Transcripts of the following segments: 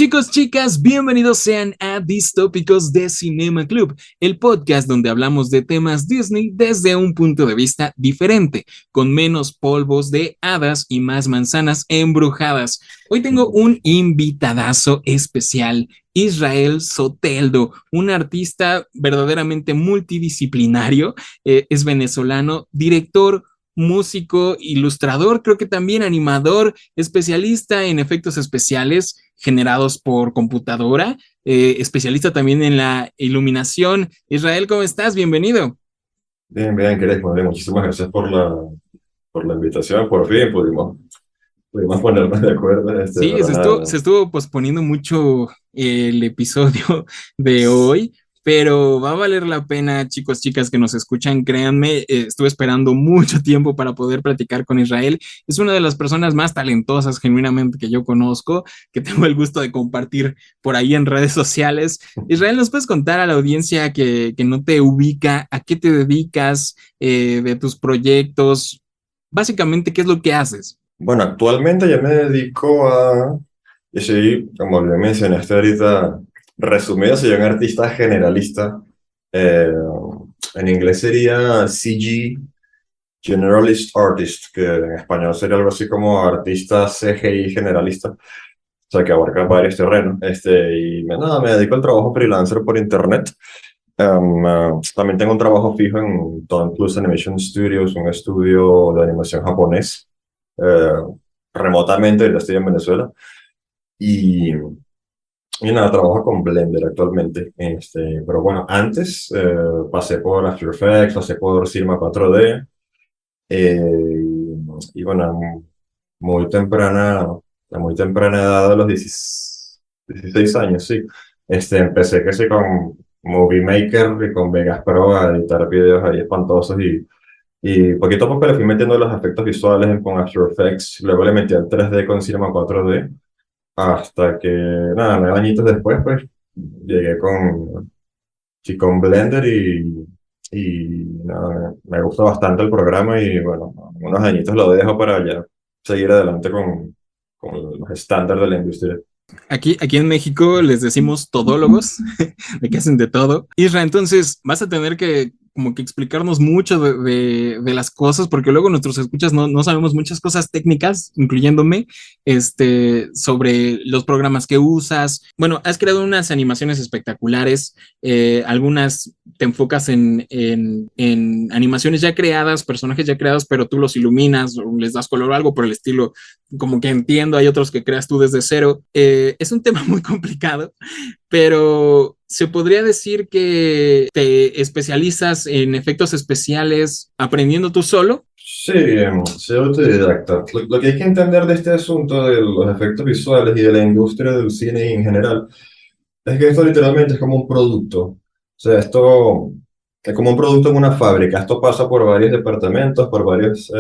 Chicos, chicas, bienvenidos sean a Distópicos de Cinema Club, el podcast donde hablamos de temas Disney desde un punto de vista diferente, con menos polvos de hadas y más manzanas embrujadas. Hoy tengo un invitadazo especial, Israel Soteldo, un artista verdaderamente multidisciplinario, es venezolano, director, músico, ilustrador, creo que también animador, especialista en efectos especiales generados por computadora, especialista también en la iluminación. Israel, ¿cómo estás? Bienvenido. Bien, bien, querés, bueno, muchísimas gracias por la invitación. Por fin pudimos ponernos de acuerdo, Sí, pero nada. se estuvo posponiendo mucho el episodio de hoy, pero va a valer la pena, chicos, chicas que nos escuchan, créanme, estuve esperando mucho tiempo para poder platicar con Israel. Es una de las personas más talentosas, genuinamente, que yo conozco, que tengo el gusto de compartir por ahí en redes sociales. Israel, ¿nos puedes contar a la audiencia que no te ubica, a qué te dedicas, de tus proyectos? Básicamente, ¿qué es lo que haces? Bueno, actualmente ya me dedico yo soy, como le mencionaste ahorita, resumido, soy un artista generalista. Eh, en inglés sería CG, Generalist Artist, que en español sería algo así como artista CGI generalista. O sea, que abarca varios terrenos. Nada, me dedico al trabajo freelancer por internet. También tengo un trabajo fijo en Tom Cruise Animation Studios, un estudio de animación japonés. eh, Remotamente, ya estoy en Venezuela. Y, y nada, trabajo con Blender actualmente. Pero bueno, antes pasé por After Effects, pasé por Cinema 4D. Y bueno, muy temprana, a muy temprana edad, a los 16 años, sí. Empecé que sí con Movie Maker y con Vegas Pro a editar videos ahí espantosos y poquito a poco le fui metiendo los efectos visuales con After Effects, luego le metí al 3D con Cinema 4D, hasta que, nada, 9 añitos después, pues, llegué sí, con Blender y nada, me gusta bastante el programa y bueno, unos añitos lo dejo para ya seguir adelante con los estándares de la industria. Aquí en México les decimos todólogos, de que hacen de todo. Isra, entonces vas a tener que como que explicarnos mucho de las cosas, porque luego nuestros escuchas no sabemos muchas cosas técnicas, incluyéndome, sobre los programas que usas. Bueno, has creado unas animaciones espectaculares, algunas te enfocas en animaciones ya creadas, personajes ya creados, pero tú los iluminas o les das color o algo por el estilo, como que entiendo, hay otros que creas tú desde cero. Es un tema muy complicado, pero se podría decir que te especializas en efectos especiales aprendiendo tú solo. Sí, soy autodidacta. Lo que hay que entender de este asunto de los efectos visuales y de la industria del cine en general es que esto literalmente es como un producto. O sea, esto es como un producto en una fábrica. Esto pasa por varios departamentos, por varios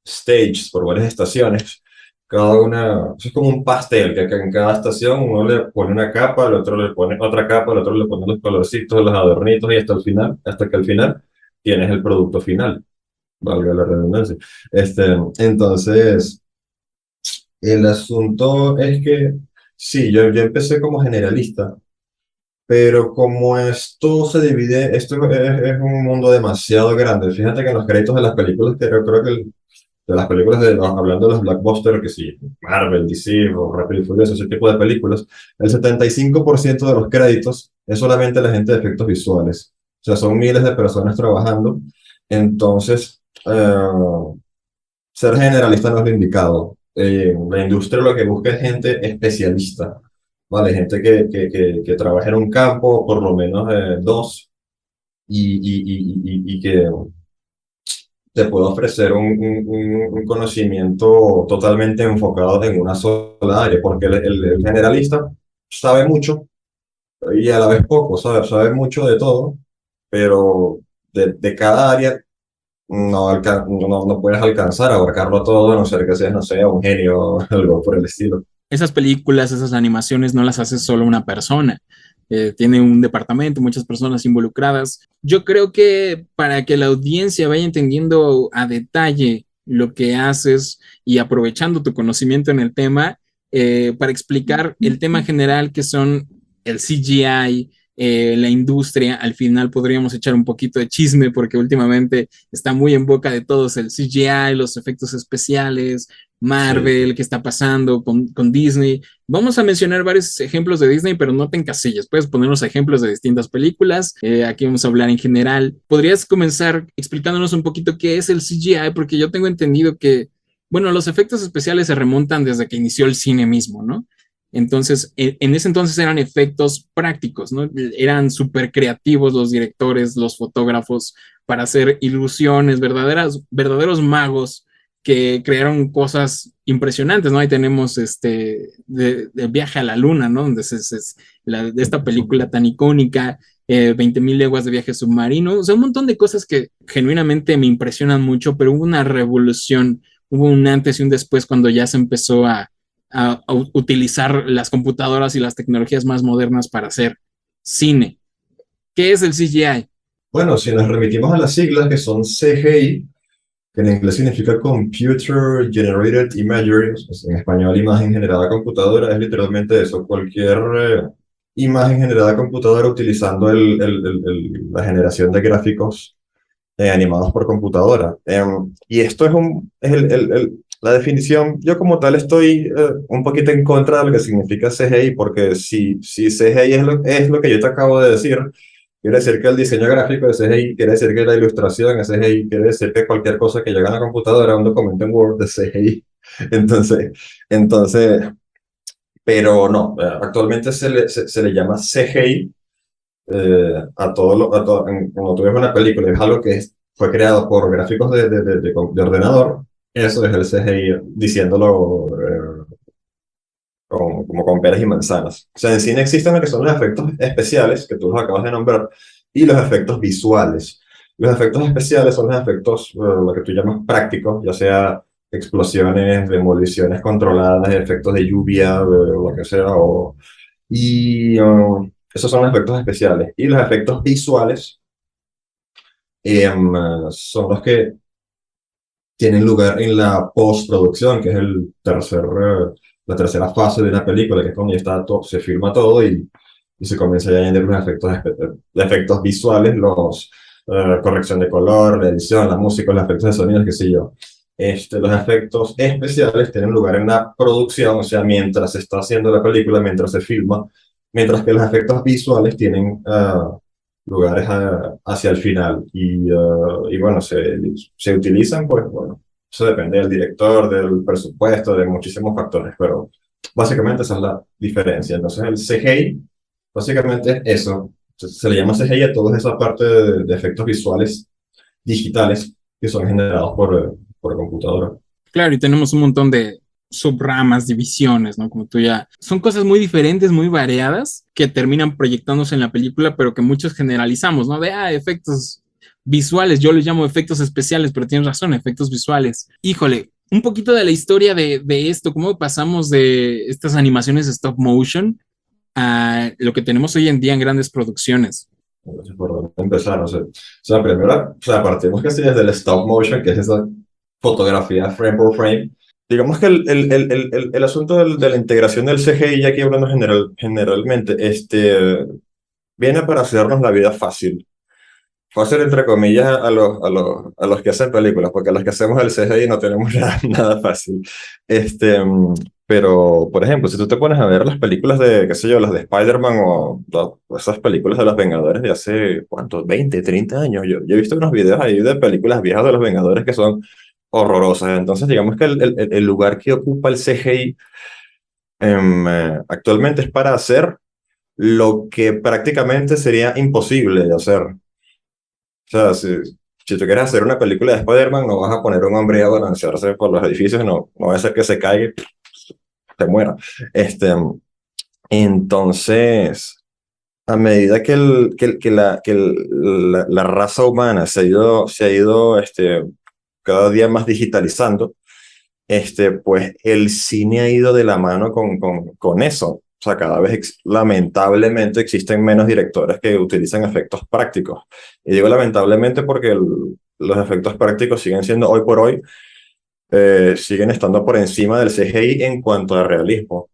stages, por varias estaciones. Cada una, eso es como un pastel, que en cada estación uno le pone una capa, el otro le pone otra capa, el otro le pone los colorcitos, los adornitos y hasta el final, hasta que al final tienes el producto final, valga la redundancia. Este, entonces, el asunto es que sí, yo empecé como generalista, pero como esto se divide, es un mundo demasiado grande. Fíjate que en los créditos de las películas, que yo creo que de las películas hablando de los blockbusters, que sí, Marvel, DC o Rápido y Furioso, ese tipo de películas, el 75% de los créditos es solamente la gente de efectos visuales. O sea, son miles de personas trabajando. Entonces, ser generalista no es lo indicado. La industria lo que busca es gente especialista, ¿vale? Gente que trabaje en un campo, por lo menos dos, y que te pueda ofrecer un conocimiento totalmente enfocado en una sola área, porque el generalista sabe mucho y a la vez poco, sabe mucho de todo, pero de cada área no puedes alcanzar a abarcarlo todo, a no ser que seas, no sé, un genio o algo por el estilo. Esas películas, esas animaciones no las hace solo una persona. Tiene un departamento, muchas personas involucradas. Yo creo que para que la audiencia vaya entendiendo a detalle lo que haces y aprovechando tu conocimiento en el tema, para explicar el tema general que son el CGI, la industria. Al final podríamos echar un poquito de chisme porque últimamente está muy en boca de todos el CGI, los efectos especiales, Sí. Marvel, qué está pasando con Disney. Vamos a mencionar varios ejemplos de Disney, pero no te encasilles. Puedes ponernos ejemplos de distintas películas. Aquí vamos a hablar en general. ¿Podrías comenzar explicándonos un poquito qué es el CGI? Porque yo tengo entendido que, bueno, los efectos especiales se remontan desde que inició el cine mismo, ¿no? Entonces, en ese entonces eran efectos prácticos, ¿no? Eran súper creativos los directores, los fotógrafos para hacer ilusiones, verdaderos magos que crearon cosas impresionantes, ¿no? Ahí tenemos de Viaje a la Luna, ¿no? Donde de esta película tan icónica, 20.000 leguas de viaje submarino, o sea, un montón de cosas que genuinamente me impresionan mucho, pero hubo una revolución, hubo un antes y un después cuando ya se empezó a utilizar las computadoras y las tecnologías más modernas para hacer cine. ¿Qué es el CGI? Bueno, si nos remitimos a las siglas que son CGI, que en inglés significa Computer Generated Imagery, pues en español imagen generada a computadora, es literalmente eso, cualquier imagen generada a computadora utilizando la generación de gráficos animados por computadora. Y esto la definición, yo como tal estoy un poquito en contra de lo que significa CGI, porque si CGI es lo que yo te acabo de decir, quiere decir que el diseño gráfico es CGI, quiere decir que la ilustración es CGI, quiere decir que cualquier cosa que llega a la computadora, un documento en Word es CGI. Entonces, entonces, pero no, actualmente se le llama CGI a todo cuando tú ves una película, es algo que fue creado por gráficos de ordenador, eso es el CGI diciéndolo como con peras y manzanas. O sea, en cine existen lo que son los efectos especiales, que tú los acabas de nombrar, y los efectos visuales. Los efectos especiales son los efectos, lo que tú llamas prácticos, ya sea explosiones, demoliciones controladas, efectos de lluvia, lo que sea, esos son los efectos especiales. Y los efectos visuales son los que tienen lugar en la postproducción, que es la tercera fase de una película, que es cuando ya está todo, se filma todo y se comienza a añadir los efectos visuales, corrección de color, la edición, la música, los efectos de sonido, qué sé yo. Los efectos especiales tienen lugar en la producción, o sea, mientras se está haciendo la película, mientras se filma, mientras que los efectos visuales tienen lugares hacia el final. Y bueno, se utilizan, pues bueno, eso depende del director, del presupuesto, de muchísimos factores, pero básicamente esa es la diferencia. Entonces el CGI, básicamente es eso. Se le llama CGI a toda esa parte de efectos visuales digitales que son generados por computadora. Claro, y tenemos un montón de subramas, divisiones, ¿no? Como tú ya... Son cosas muy diferentes, muy variadas, que terminan proyectándose en la película, pero que muchos generalizamos, ¿no? De, efectos visuales, yo les llamo efectos especiales, pero tienes razón, efectos visuales. Híjole, un poquito de la historia de esto, cómo pasamos de estas animaciones stop motion a lo que tenemos hoy en día en grandes producciones. Entonces, por dónde empezar, o sea, primero, o sea, partimos casi desde el stop motion, que es esa fotografía frame por frame. Digamos que el asunto de la integración del CGI, ya aquí hablando generalmente, viene para hacernos la vida fácil. Fácil entre comillas a los que hacen películas, porque a los que hacemos el CGI no tenemos nada fácil. Pero, por ejemplo, si tú te pones a ver las películas de, qué sé yo, las de Spider-Man o esas películas de los Vengadores de hace, ¿cuántos? 20, 30 años. Yo he visto unos videos ahí de películas viejas de los Vengadores que son horrorosas. Entonces, digamos que el lugar que ocupa el CGI actualmente es para hacer lo que prácticamente sería imposible de hacer. O sea, si tú quieres hacer una película de Spider-Man, no vas a poner un hombre a balancearse por los edificios, no va a ser que se caiga y se muera. Este, entonces, a medida que la raza humana se ha ido cada día más digitalizando, pues el cine ha ido de la mano con eso. O sea, cada vez lamentablemente existen menos directores que utilizan efectos prácticos. Y digo lamentablemente porque los efectos prácticos siguen siendo hoy por hoy siguen estando por encima del CGI en cuanto a realismo.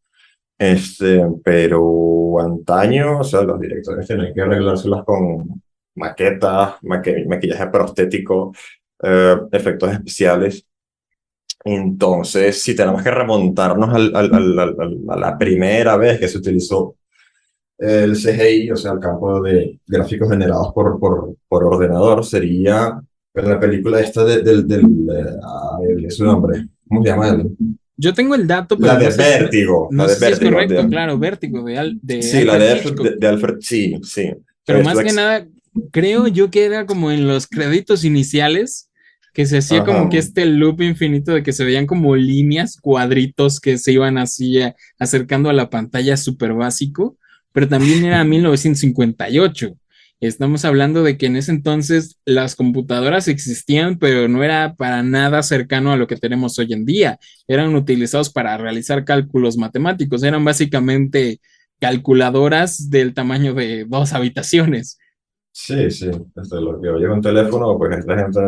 Pero antaño, o sea, los directores tenían que arreglárselas con maquetas, maquillaje prostético, efectos especiales. Entonces, si tenemos que remontarnos a la primera vez que se utilizó el CGI, o sea, el campo de gráficos generados por ordenador, sería en la película esta es su nombre, ¿cómo se llama él? Yo tengo el dato, La pero de no sé, Vértigo, la no de sé si es Vértigo, correcto, claro, Vértigo de sí, la Alfred de, Hitchcock. de Alfred, sí, sí. Pero más que nada, creo yo que era como en los créditos iniciales, que se hacía Ajá. como que este loop infinito de que se veían como líneas, cuadritos que se iban así acercando a la pantalla súper básico, pero también era 1958. Estamos hablando de que en ese entonces las computadoras existían, pero no era para nada cercano a lo que tenemos hoy en día. Eran utilizados para realizar cálculos matemáticos, eran básicamente calculadoras del tamaño de dos habitaciones. Sí, sí, lo que oye un teléfono, pues esta gente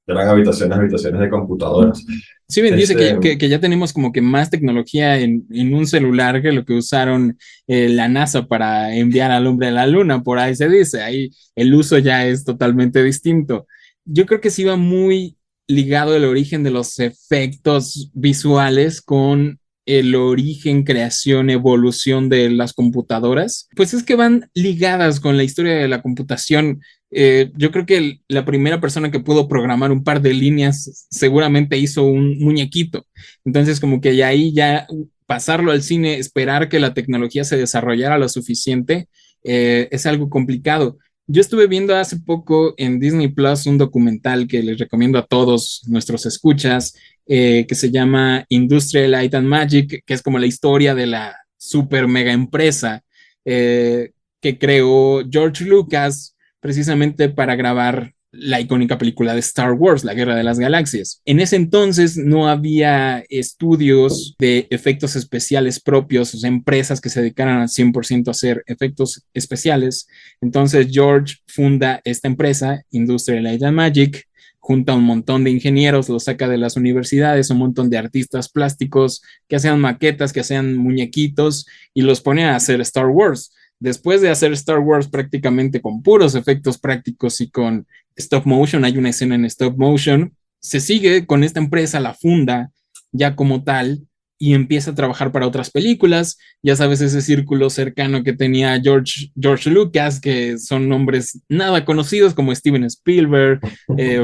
eran habitaciones, habitaciones de computadoras. Sí, bien, dice Este, que ya tenemos como que más tecnología en un celular que lo que usaron la NASA para enviar al hombre a la luna, por ahí se dice, ahí el uso ya es totalmente distinto. Yo creo que sí va muy ligado el origen de los efectos visuales con el origen, creación, evolución de las computadoras, pues es que van ligadas con la historia de la computación. Yo creo que la primera persona que pudo programar un par de líneas seguramente hizo un muñequito. Entonces, como que ya ahí ya pasarlo al cine, esperar que la tecnología se desarrollara lo suficiente, es algo complicado. Yo estuve viendo hace poco en Disney Plus un documental que les recomiendo a todos nuestros escuchas, que se llama Industrial Light and Magic, que es como la historia de la super mega empresa que creó George Lucas precisamente para grabar la icónica película de Star Wars, La Guerra de las Galaxias. En ese entonces no había estudios de efectos especiales propios, o sea, empresas que se dedicaran al 100% a hacer efectos especiales. Entonces George funda esta empresa, Industrial Light and Magic, junta a un montón de ingenieros, los saca de las universidades, un montón de artistas plásticos que hacían maquetas, que hacían muñequitos y los pone a hacer Star Wars. Después de hacer Star Wars prácticamente con puros efectos prácticos y con stop motion, hay una escena en stop motion, se sigue con esta empresa, la funda ya como tal y empieza a trabajar para otras películas. Ya sabes, ese círculo cercano que tenía George Lucas, que son nombres nada conocidos como Steven Spielberg,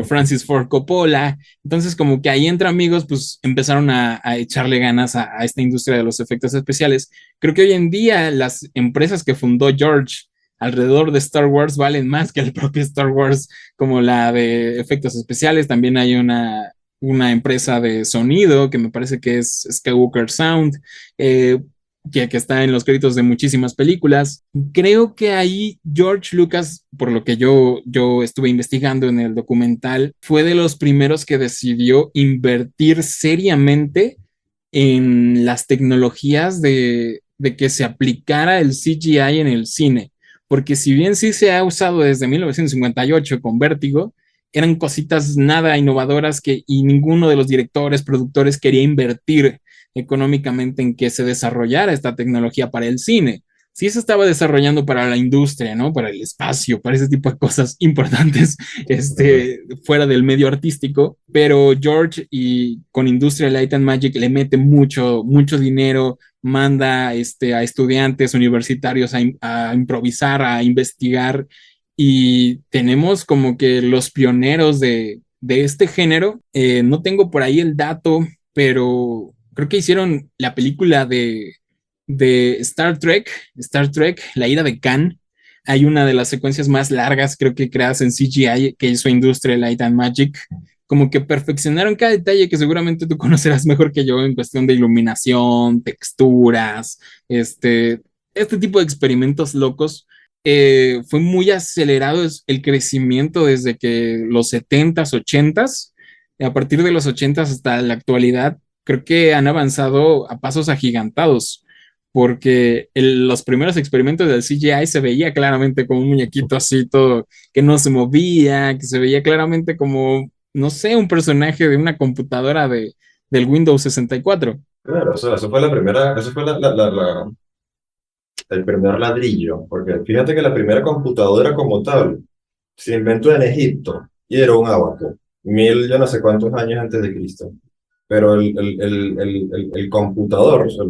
Francis Ford Coppola. Entonces, como que ahí entre amigos, pues empezaron a echarle ganas a esta industria de los efectos especiales. Creo que hoy en día las empresas que fundó George alrededor de Star Wars valen más que el propio Star Wars, como la de efectos especiales. También hay una empresa de sonido que me parece que es Skywalker Sound, que está en los créditos de muchísimas películas. Creo que ahí George Lucas, por lo que yo estuve investigando en el documental, fue de los primeros que decidió invertir seriamente en las tecnologías de que se aplicara el CGI en el cine. Porque si bien sí se ha usado desde 1958 con Vértigo, eran cositas nada innovadoras que y ninguno de los directores, productores quería invertir económicamente en que se desarrollara esta tecnología para el cine. Sí se estaba desarrollando para la industria, ¿no? Para el espacio, para ese tipo de cosas importantes, fuera del medio artístico, pero George y con Industrial Light and Magic le mete mucho, mucho dinero, manda a estudiantes universitarios a improvisar, a investigar, y tenemos como que los pioneros de este género. No tengo por ahí el dato, pero creo que hicieron la película de Star Trek, La ira de Khan. Hay una de las secuencias más largas, creo que creadas en CGI, que hizo Industrial Light and Magic. Como que perfeccionaron cada detalle que seguramente tú conocerás mejor que yo en cuestión de iluminación, texturas, este tipo de experimentos locos. Fue muy acelerado el crecimiento desde que los 70s, 80s, a partir de los 80s hasta la actualidad, creo que han avanzado a pasos agigantados, porque los primeros experimentos del CGI se veía claramente como un muñequito así todo que no se movía, que se veía claramente como no sé, un personaje de una computadora del Windows 64. Claro, o sea, eso fue la primera, eso fue el primer ladrillo, porque fíjate que la primera computadora como tal se inventó en Egipto y era un ábaco, mil, yo no sé cuántos años antes de Cristo. Pero el computador, o sea,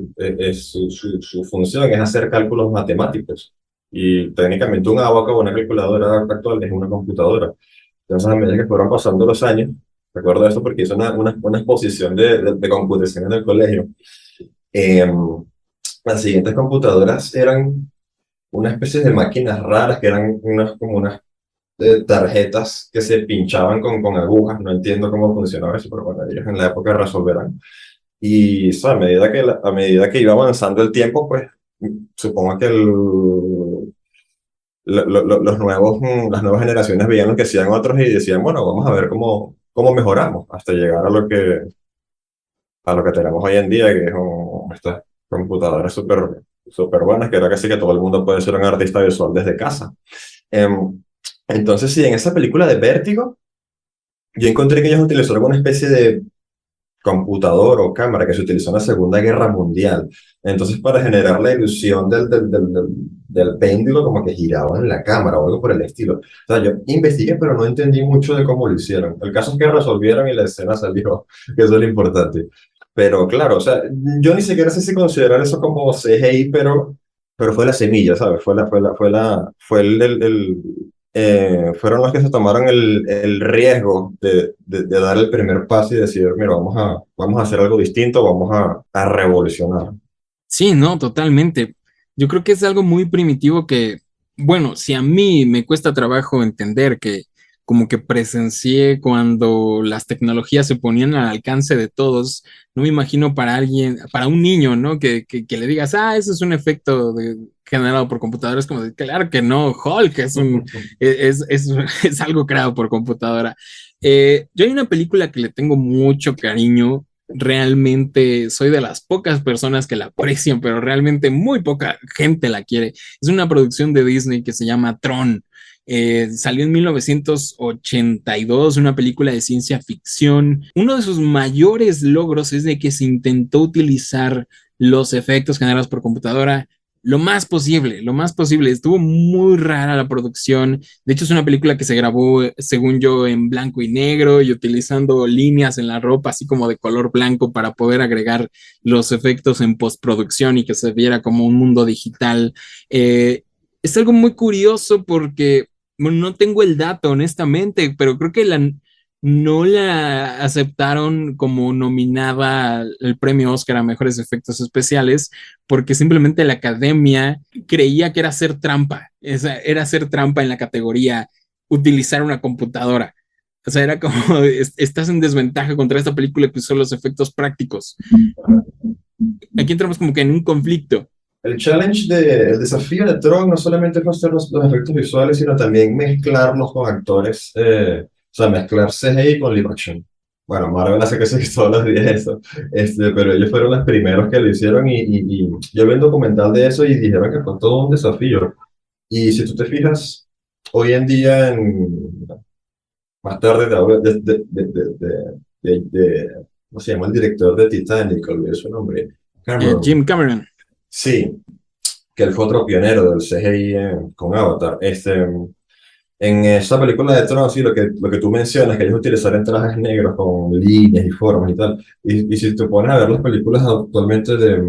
su función es hacer cálculos matemáticos. Y técnicamente un ábaco o una calculadora actual es una computadora. Entonces, a medida que fueron pasando los años, recuerdo esto porque hice una exposición de computación en el colegio. eh, las siguientes computadoras eran una especie de máquinas raras que eran como unas tarjetas que se pinchaban con agujas. No entiendo cómo funcionaba eso, pero bueno, ellos en la época resolverán. Y so, a medida que iba avanzando el tiempo, pues supongo que las nuevas generaciones veían lo que hacían otros y decían, bueno, vamos a ver cómo mejoramos hasta llegar a lo que tenemos hoy en día, que es estas computadoras súper buenas, que ahora casi que todo el mundo puede ser un artista visual desde casa. Em, entonces, sí, en esa película de Vértigo, yo encontré que ellos utilizaron una especie de computador o cámara que se utilizó en la Segunda Guerra Mundial. Entonces, para generar la ilusión del péndulo, como que giraba en la cámara o algo por el estilo. O sea, yo investigué, pero no entendí mucho de cómo lo hicieron. El caso es que resolvieron y la escena salió, que eso es lo importante. Pero claro, o sea, yo ni siquiera sé si considerar eso como CGI, pero fue la semilla, ¿sabes? Fue fueron los que se tomaron el riesgo de dar el primer paso y decir, mira, vamos a hacer algo distinto, vamos a revolucionar. Sí, no, totalmente. Yo creo que es algo muy primitivo que, bueno, si a mí me cuesta trabajo entender que como que presencié cuando las tecnologías se ponían al alcance de todos, no me imagino para alguien, para un niño, ¿no? Que le digas, ah, eso es un efecto generado por computadora. Es como, claro que no, Hulk es algo creado por computadora. Yo hay una película que le tengo mucho cariño, realmente soy de las pocas personas que la aprecian, pero realmente muy poca gente la quiere. Es una producción de Disney que se llama Tron. Salió en 1982, una película de ciencia ficción. Uno de sus mayores logros es de que se intentó utilizar los efectos generados por computadora lo más posible, lo más posible. Estuvo muy rara la producción. De hecho, es una película que se grabó, según yo, en blanco y negro y utilizando líneas en la ropa, así como de color blanco, para poder agregar los efectos en postproducción y que se viera como un mundo digital. Es algo muy curioso porque, bueno, no tengo el dato, honestamente, pero creo que no la aceptaron como nominada al premio Oscar a mejores efectos especiales porque simplemente la academia creía que era hacer trampa, era hacer trampa en la categoría utilizar una computadora. O sea, era como, estás en desventaja contra esta película que usó los efectos prácticos. Aquí entramos como que en un conflicto. El desafío de Tron no solamente fue hacer los efectos visuales, sino también mezclarlos con actores, o sea, mezclar CGI con live action. Bueno, Marvel hace que se todos los días eso, pero ellos fueron los primeros que lo hicieron y yo vi un documental de eso y dijeron que fue todo un desafío. Y si tú te fijas, hoy en día, más tarde, ¿cómo se llama el director de Titanic? Olvidé su nombre. Cameron. Jim Cameron. Sí, que él fue otro pionero del CGI con Avatar. En esa película de Tron, sí, lo que tú mencionas, que ellos utilizaron trajes negros con líneas y formas y tal. Y si te pones a ver las películas actualmente de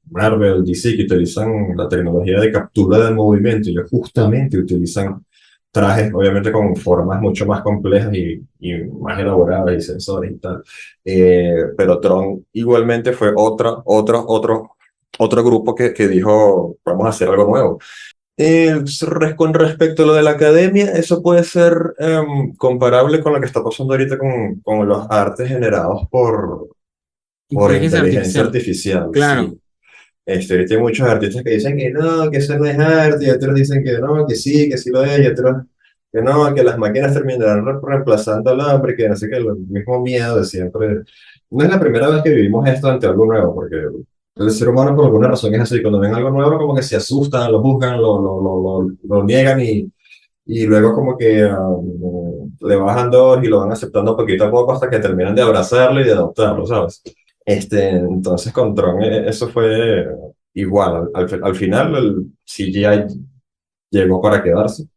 Marvel, DC, que utilizan la tecnología de captura del movimiento, ellos justamente utilizan trajes, obviamente con formas mucho más complejas y más elaboradas y sensores y tal. Pero Tron igualmente fue otro grupo que dijo, vamos a hacer algo nuevo. Con respecto a lo de la academia, eso puede ser comparable con lo que está pasando ahorita con los artes generados por Inteligencia inteligencia artificial. artificial, Claro. sí. Ahorita hay muchos artistas que dicen que no, que eso no es arte, y otros dicen que no, que sí lo es, y otros que no, que las máquinas terminarán reemplazando al hombre, que no sé qué, el mismo miedo de siempre. No es la primera vez que vivimos esto ante algo nuevo, porque el ser humano por alguna razón es así, cuando ven algo nuevo como que se asustan, lo juzgan, lo niegan y luego como que le bajan dos y lo van aceptando poquito a poco hasta que terminan de abrazarlo y de adoptarlo, ¿sabes? Entonces con Tron eso fue igual. Al final el CGI llegó para quedarse.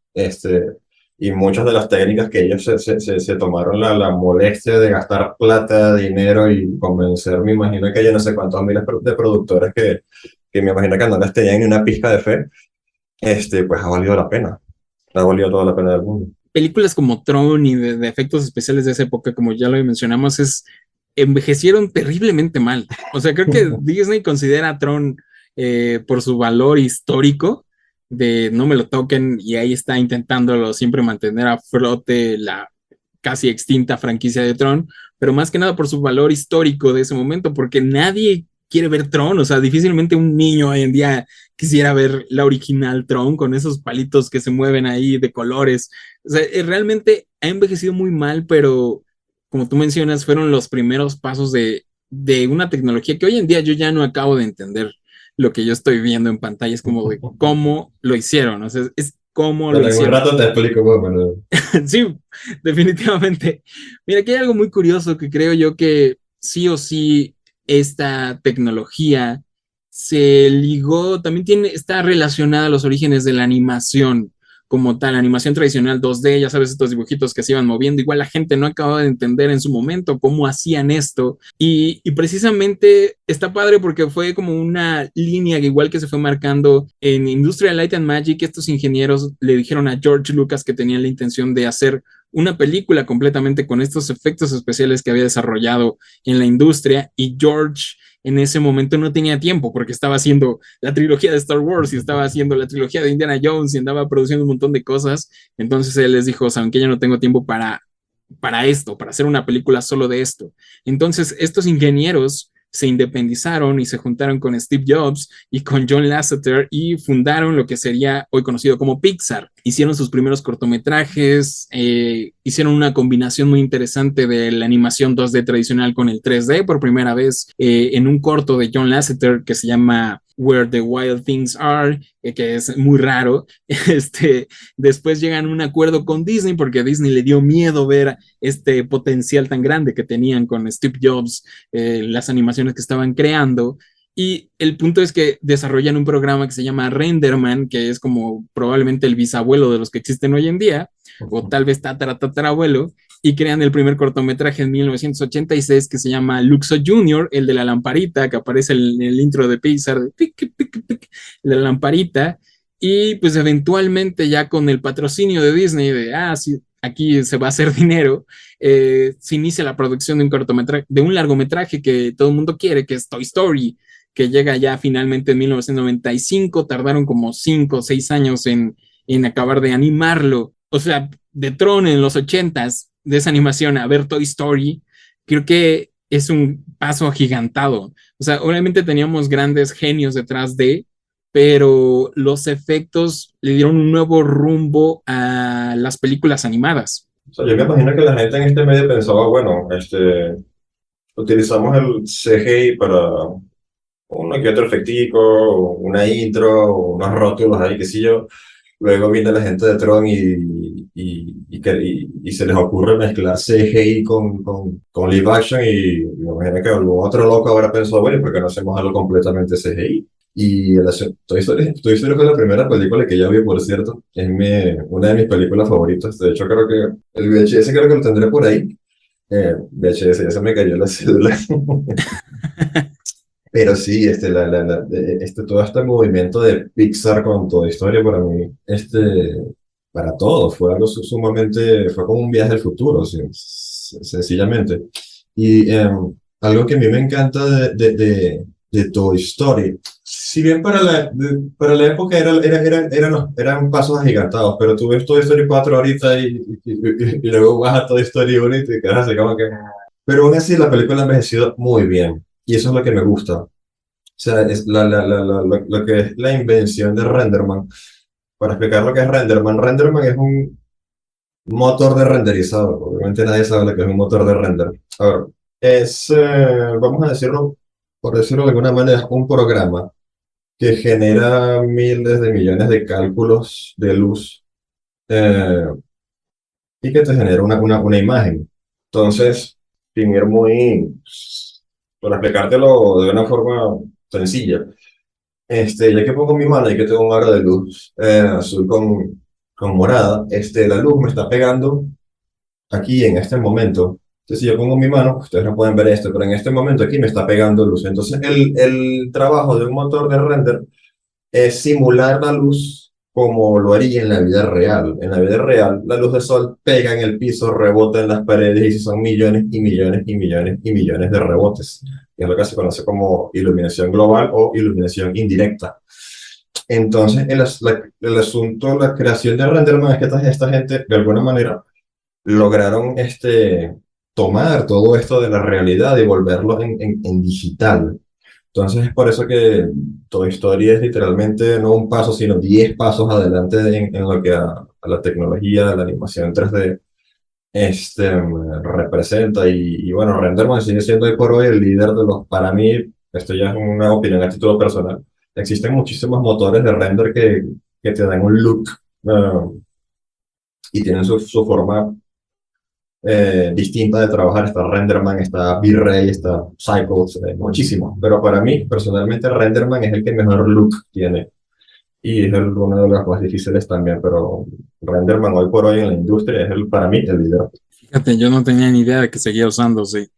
Y muchas de las técnicas que ellos se tomaron la molestia de gastar plata, dinero y convencer, me imagino que yo no sé cuántos miles de productores que me imagino que no les tenían ni una pizca de fe, pues ha valido la pena. Ha valido toda la pena del mundo. Películas como Tron y de efectos especiales de esa época, como ya lo mencionamos, envejecieron terriblemente mal. O sea, creo que Disney considera a Tron por su valor histórico de no me lo toquen y ahí está intentándolo siempre mantener a flote la casi extinta franquicia de Tron, pero más que nada por su valor histórico de ese momento, porque nadie quiere ver Tron, o sea, difícilmente un niño hoy en día quisiera ver la original Tron con esos palitos que se mueven ahí de colores. O sea, realmente ha envejecido muy mal, pero como tú mencionas, fueron los primeros pasos de una tecnología que hoy en día yo ya no acabo de entender lo que yo estoy viendo en pantalla, es como de cómo lo hicieron, o sea, es cómo lo Pero en un hicieron. rato te explico, bueno. Sí, definitivamente. Mira, aquí hay algo muy curioso que creo yo que sí o sí esta tecnología se ligó, también está relacionada a los orígenes de la animación como tal, animación tradicional 2D, ya sabes, estos dibujitos que se iban moviendo, igual la gente no acababa de entender en su momento cómo hacían esto y precisamente está padre porque fue como una línea que igual que se fue marcando en Industrial Light and Magic, estos ingenieros le dijeron a George Lucas que tenían la intención de hacer una película completamente con estos efectos especiales que había desarrollado en la industria y George en ese momento no tenía tiempo porque estaba haciendo la trilogía de Star Wars y estaba haciendo la trilogía de Indiana Jones y andaba produciendo un montón de cosas. Entonces él les dijo, saben que ya no tengo tiempo para esto, para hacer una película solo de esto. Entonces estos ingenieros se independizaron y se juntaron con Steve Jobs y con John Lasseter y fundaron lo que sería hoy conocido como Pixar. Hicieron sus primeros cortometrajes, hicieron una combinación muy interesante de la animación 2D tradicional con el 3D por primera vez en un corto de John Lasseter que se llama Where the Wild Things Are, que es muy raro. Después llegan a un acuerdo con Disney porque a Disney le dio miedo ver este potencial tan grande que tenían con Steve Jobs, las animaciones que estaban creando. Y el punto es que desarrollan un programa que se llama Renderman, que es como probablemente el bisabuelo de los que existen hoy en día, o tal vez tatarabuelo, y crean el primer cortometraje en 1986 que se llama Luxo Junior, el de la lamparita, que aparece en el intro de Pixar, de pic, pic, pic, la lamparita, y pues eventualmente ya con el patrocinio de Disney, sí, aquí se va a hacer dinero, se inicia la producción de un cortometraje, de un largometraje que todo el mundo quiere, que es Toy Story, que llega ya finalmente en 1995, tardaron como 5 o 6 años en acabar de animarlo, o sea, de Tron en los 80s, de esa animación a ver Toy Story, creo que es un paso agigantado. O sea, obviamente teníamos grandes genios detrás pero los efectos le dieron un nuevo rumbo a las películas animadas. O sea, yo me imagino que la gente en este medio pensaba, bueno, utilizamos el CGI para uno que otro efectico, una intro, unos rótulos ahí, qué sé yo. Luego viene la gente de Tron y se les ocurre mezclar CGI con live action y me imagino que algún otro loco habrá pensado, bueno, ¿por qué no hacemos algo completamente CGI? Y Toy Story fue la primera película que ya vi, por cierto. Una de mis películas favoritas. De hecho, creo que el VHS creo que lo tendré por ahí. VHS, ya se me cayó la cédula. Pero sí, todo este movimiento de Pixar con toda historia para mí, para todos, fue algo fue como un viaje al futuro, sí, sencillamente. Y algo que a mí me encanta de Toy Story, si bien para la época eran pasos agigantados, pero tú ves Toy Story 4 ahorita y luego vas a Toy Story 1 y te quedas así como que... Pero aún así la película ha envejecido muy bien. Y eso es lo que me gusta. O sea, es lo que es la invención de Renderman. Para explicar lo que es Renderman, Renderman es un motor de renderizado. Obviamente nadie sabe lo que es un motor de render. A ver, vamos a decirlo, por decirlo de alguna manera, un programa que genera miles de millones de cálculos de luz eh, y que te genera una imagen. Entonces, sin ir muy, por explicártelo de una forma sencilla, ya que pongo mi mano y que tengo un aro de luz azul con morada, la luz me está pegando aquí en este momento. Entonces, si yo pongo mi mano, ustedes no pueden ver esto, pero en este momento aquí me está pegando luz. Entonces, el trabajo de un motor de render es simular la luz como lo haría en la vida real. En la vida real, la luz del sol pega en el piso, rebota en las paredes y son millones y millones y millones y millones de rebotes. Y es lo que se conoce como iluminación global o iluminación indirecta. Entonces, el asunto, la creación de Renderman es que esta gente, de alguna manera, lograron tomar todo esto de la realidad y volverlo en digital. Entonces es por eso que Toy Story es literalmente no un paso, sino 10 pasos adelante en lo que a la tecnología, a la animación 3D representa. Y bueno, Renderman sigue siendo hoy por hoy el líder de los, para mí, esto ya es una opinión a título personal, existen muchísimos motores de render que te dan un look y tienen su forma distinta de trabajar. Está Renderman, está V-Ray, está Cycles, muchísimo. Pero para mí, personalmente, Renderman es el que mejor look tiene. Y es uno de los más difíciles también, pero Renderman hoy por hoy en la industria es para mí el líder. Fíjate, yo no tenía ni idea de que seguía usándose.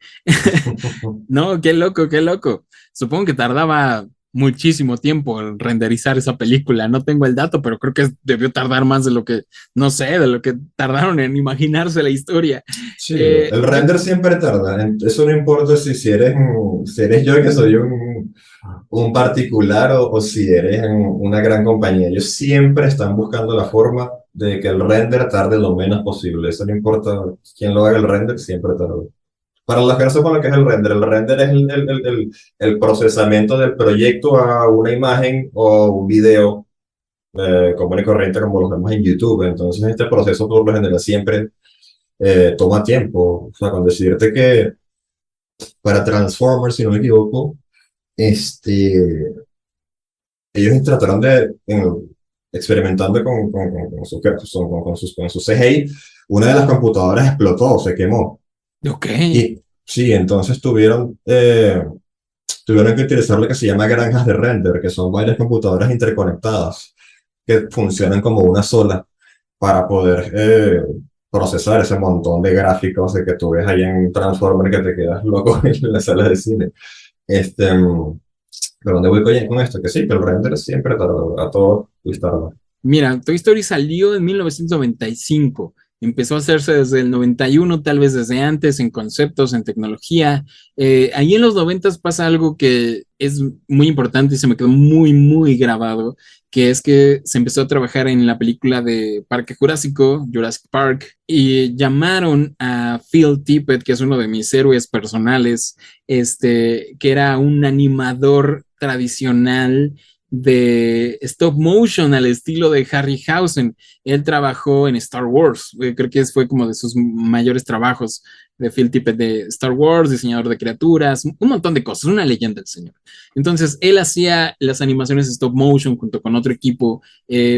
No, qué loco, qué loco. Supongo que tardaba muchísimo tiempo en renderizar esa película. No tengo el dato, pero creo que debió tardar más de lo que, no sé, de lo que tardaron en imaginarse la historia. Sí, el render siempre tarda. Eso no importa si eres yo que soy un particular o si eres una gran compañía. Ellos siempre están buscando la forma de que el render tarde lo menos posible. Eso no importa quién lo haga el render, siempre tarda. Para los que no sepan lo que es el render es el procesamiento del proyecto a una imagen o un video común y corriente como los vemos en YouTube. Entonces este proceso por lo general siempre toma tiempo. O sea, con decirte que para Transformers, si no me equivoco, ellos trataron experimentando con sus CGI, una de las computadoras explotó, se quemó. Ok. Y sí, entonces tuvieron que utilizar lo que se llama granjas de render, que son varias computadoras interconectadas, que funcionan como una sola para poder procesar ese montón de gráficos de que tú ves ahí en Transformer que te quedas loco en la sala de cine. ¿De dónde voy con esto? Que sí, que el render siempre tarda, a todo les tarda. Mira, Toy Story salió en 1995. Empezó a hacerse desde el 91, tal vez desde antes, en conceptos, en tecnología. Ahí en los 90 pasa algo que es muy importante y se me quedó muy, muy grabado, que es que se empezó a trabajar en la película de Parque Jurásico, Jurassic Park, y llamaron a Phil Tippett, que es uno de mis héroes personales, que era un animador tradicional de stop motion al estilo de Harryhausen. Él trabajó en Star Wars, creo que fue como de sus mayores trabajos de Phil Tippett de Star Wars, diseñador de criaturas, un montón de cosas, una leyenda el señor. Entonces, él hacía las animaciones stop motion junto con otro equipo,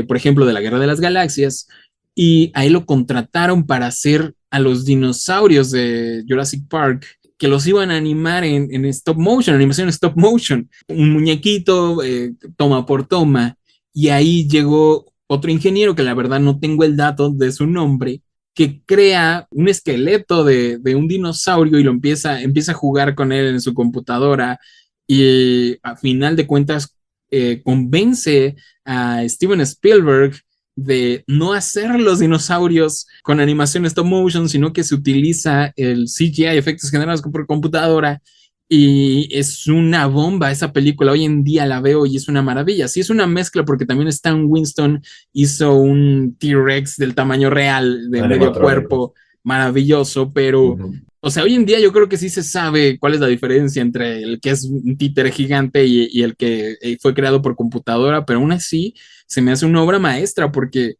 por ejemplo, de la Guerra de las Galaxias, y ahí lo contrataron para hacer a los dinosaurios de Jurassic Park que los iban a animar en stop motion, animación stop motion, un muñequito toma por toma, y ahí llegó otro ingeniero que la verdad no tengo el dato de su nombre, que crea un esqueleto de un dinosaurio y empieza a jugar con él en su computadora y a final de cuentas convence a Steven Spielberg de no hacer los dinosaurios con animación stop motion, sino que se utiliza el CGI, efectos generados por computadora, y es una bomba esa película. Hoy en día la veo y es una maravilla. Sí, es una mezcla porque también Stan Winston hizo un T-Rex del tamaño real, de medio Animatrónico. cuerpo, maravilloso, pero Ujú. o sea, hoy en día yo creo que sí se sabe cuál es la diferencia entre el que es un títere gigante y el que fue creado por computadora, pero aún así se me hace una obra maestra porque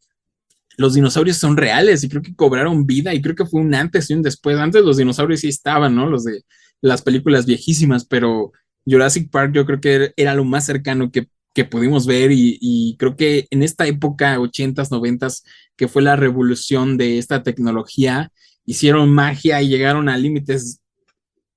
los dinosaurios son reales y creo que cobraron vida y creo que fue un antes y un después. Antes los dinosaurios sí estaban, ¿no? Los de las películas viejísimas, pero Jurassic Park yo creo que era lo más cercano que pudimos ver y creo que en esta época, 80s, 90s, que fue la revolución de esta tecnología, hicieron magia y llegaron a límites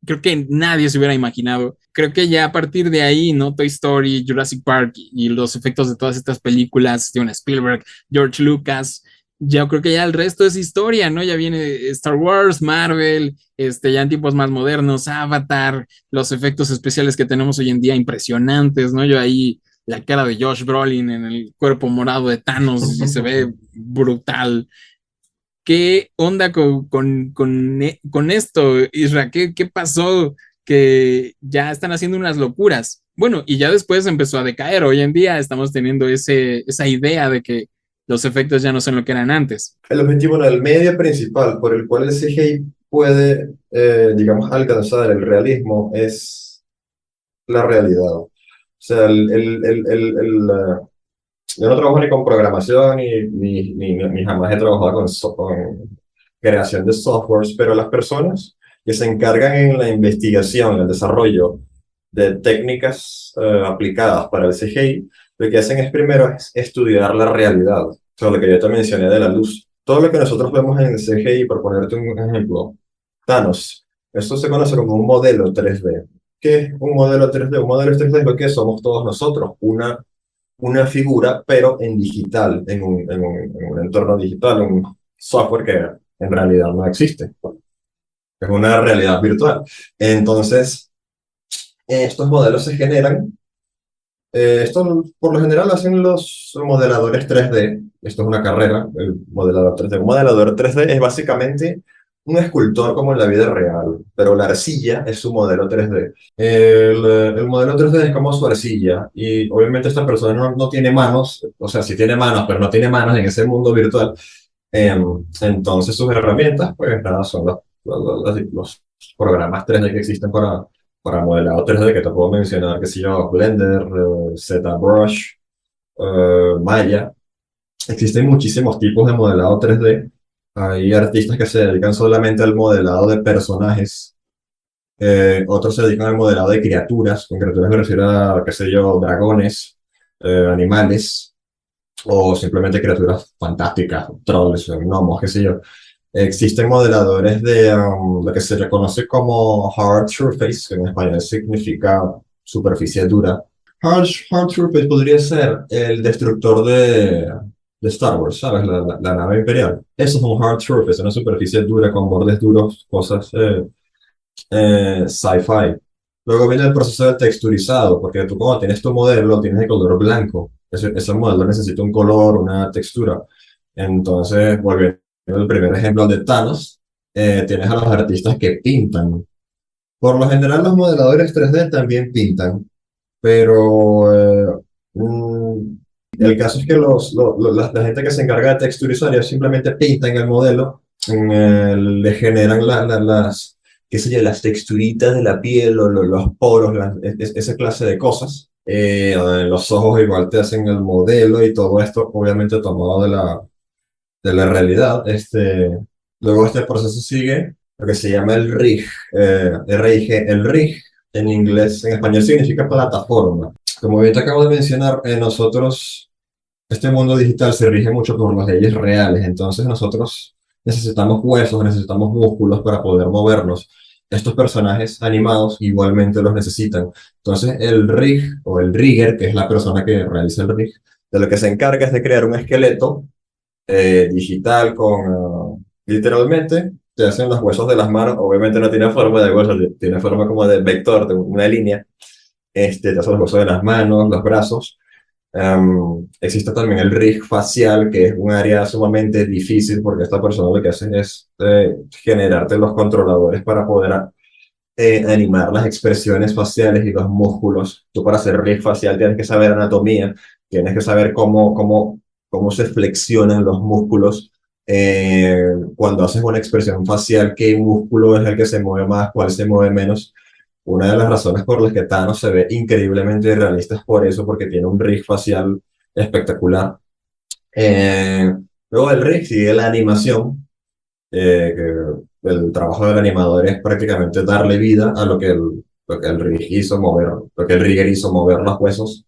creo que nadie se hubiera imaginado. Creo que ya a partir de ahí, ¿no? Toy Story, Jurassic Park y los efectos de todas estas películas, Steven Spielberg, George Lucas, ya creo que ya el resto es historia, ¿no? Ya viene Star Wars, Marvel, ya en tiempos más modernos, Avatar, los efectos especiales que tenemos hoy en día impresionantes, ¿no? Yo ahí la cara de Josh Brolin en el cuerpo morado de Thanos y se ve brutal. ¿Qué onda con esto, Isra? ¿Qué pasó? Que ya están haciendo unas locuras. Bueno, y ya después empezó a decaer. Hoy en día estamos teniendo esa idea de que los efectos ya no son lo que eran antes. El objetivo, no, el medio principal por el cual el CGI puede, digamos, alcanzar el realismo es la realidad. O sea, yo no trabajo ni con programación ni jamás he trabajado con creación de softwares, pero las personas que se encargan en la investigación, el desarrollo de técnicas aplicadas para el CGI, lo que hacen es primero es estudiar la realidad. O sea, lo que yo te mencioné de la luz. Todo lo que nosotros vemos en el CGI, por ponerte un ejemplo, Thanos, esto se conoce como un modelo 3D. ¿Qué es un modelo 3D? Un modelo 3D es lo que somos todos nosotros, una figura, pero en digital, en un entorno digital, un software que en realidad no existe. Es una realidad virtual. Entonces, estos modelos se generan. Esto por lo general hacen los modeladores 3D. Esto es una carrera, el modelador 3D. Un modelador 3D es básicamente un escultor como en la vida real, pero la arcilla es su modelo 3D. El modelo 3D es como su arcilla y obviamente esta persona no tiene manos, o sea, sí tiene manos, pero no tiene manos en ese mundo virtual. Entonces sus herramientas, pues nada, son los programas 3D que existen para modelado 3D, que te puedo mencionar, que sé yo, Blender, ZBrush, Maya. Existen muchísimos tipos de modelado 3D. Hay artistas que se dedican solamente al modelado de personajes. Otros se dedican al modelado de criaturas. Con criaturas me refiero a, qué sé yo, dragones, animales, o simplemente criaturas fantásticas, trolls, gnomos, qué sé yo. Existen modeladores de lo que se reconoce como hard surface, que en español significa superficie dura. Hard surface podría ser el destructor de Star Wars, ¿sabes? La nave imperial. Eso es un hard surface, una superficie dura con bordes duros, cosas sci-fi. Luego viene el proceso de texturizado, porque tú cuando tienes tu modelo, tienes de color blanco. Ese modelo necesita un color, una textura. Entonces, volviendo al primer ejemplo de Thanos, tienes a los artistas que pintan. Por lo general, los modeladores 3D también pintan, pero el caso es que la gente que se encarga de texturizar, ellos simplemente pintan el modelo, le generan qué sé yo, las texturitas de la piel o los poros, esa clase de cosas. Los ojos igual te hacen el modelo y todo esto, obviamente tomado de la realidad. Luego este proceso sigue lo que se llama el RIG, RIG. El RIG en inglés, en español significa plataforma. Como bien te acabo de mencionar, nosotros, este mundo digital se rige mucho por las leyes reales, entonces nosotros necesitamos huesos, necesitamos músculos para poder movernos. Estos personajes animados igualmente los necesitan. Entonces el rig o el rigger, que es la persona que realiza el rig, de lo que se encarga es de crear un esqueleto digital literalmente te hacen los huesos de las manos, obviamente no tiene forma de hueso, tiene forma como de vector, de una línea, te hacen los huesos de las manos, los brazos. Existe también el rig facial, que es un área sumamente difícil porque esta persona lo que hace es generarte los controladores para poder animar las expresiones faciales y los músculos. Tú para hacer rig facial tienes que saber anatomía, tienes que saber cómo se flexionan los músculos. Cuando haces una expresión facial, qué músculo es el que se mueve más, cuál se mueve menos. Una de las razones por las que Thanos se ve increíblemente realista es por eso, porque tiene un rig facial espectacular. Eh, Luego del rig sigue la animación, que el trabajo del animador es prácticamente darle vida a lo que el rig hizo mover, lo que el rigger hizo mover los huesos.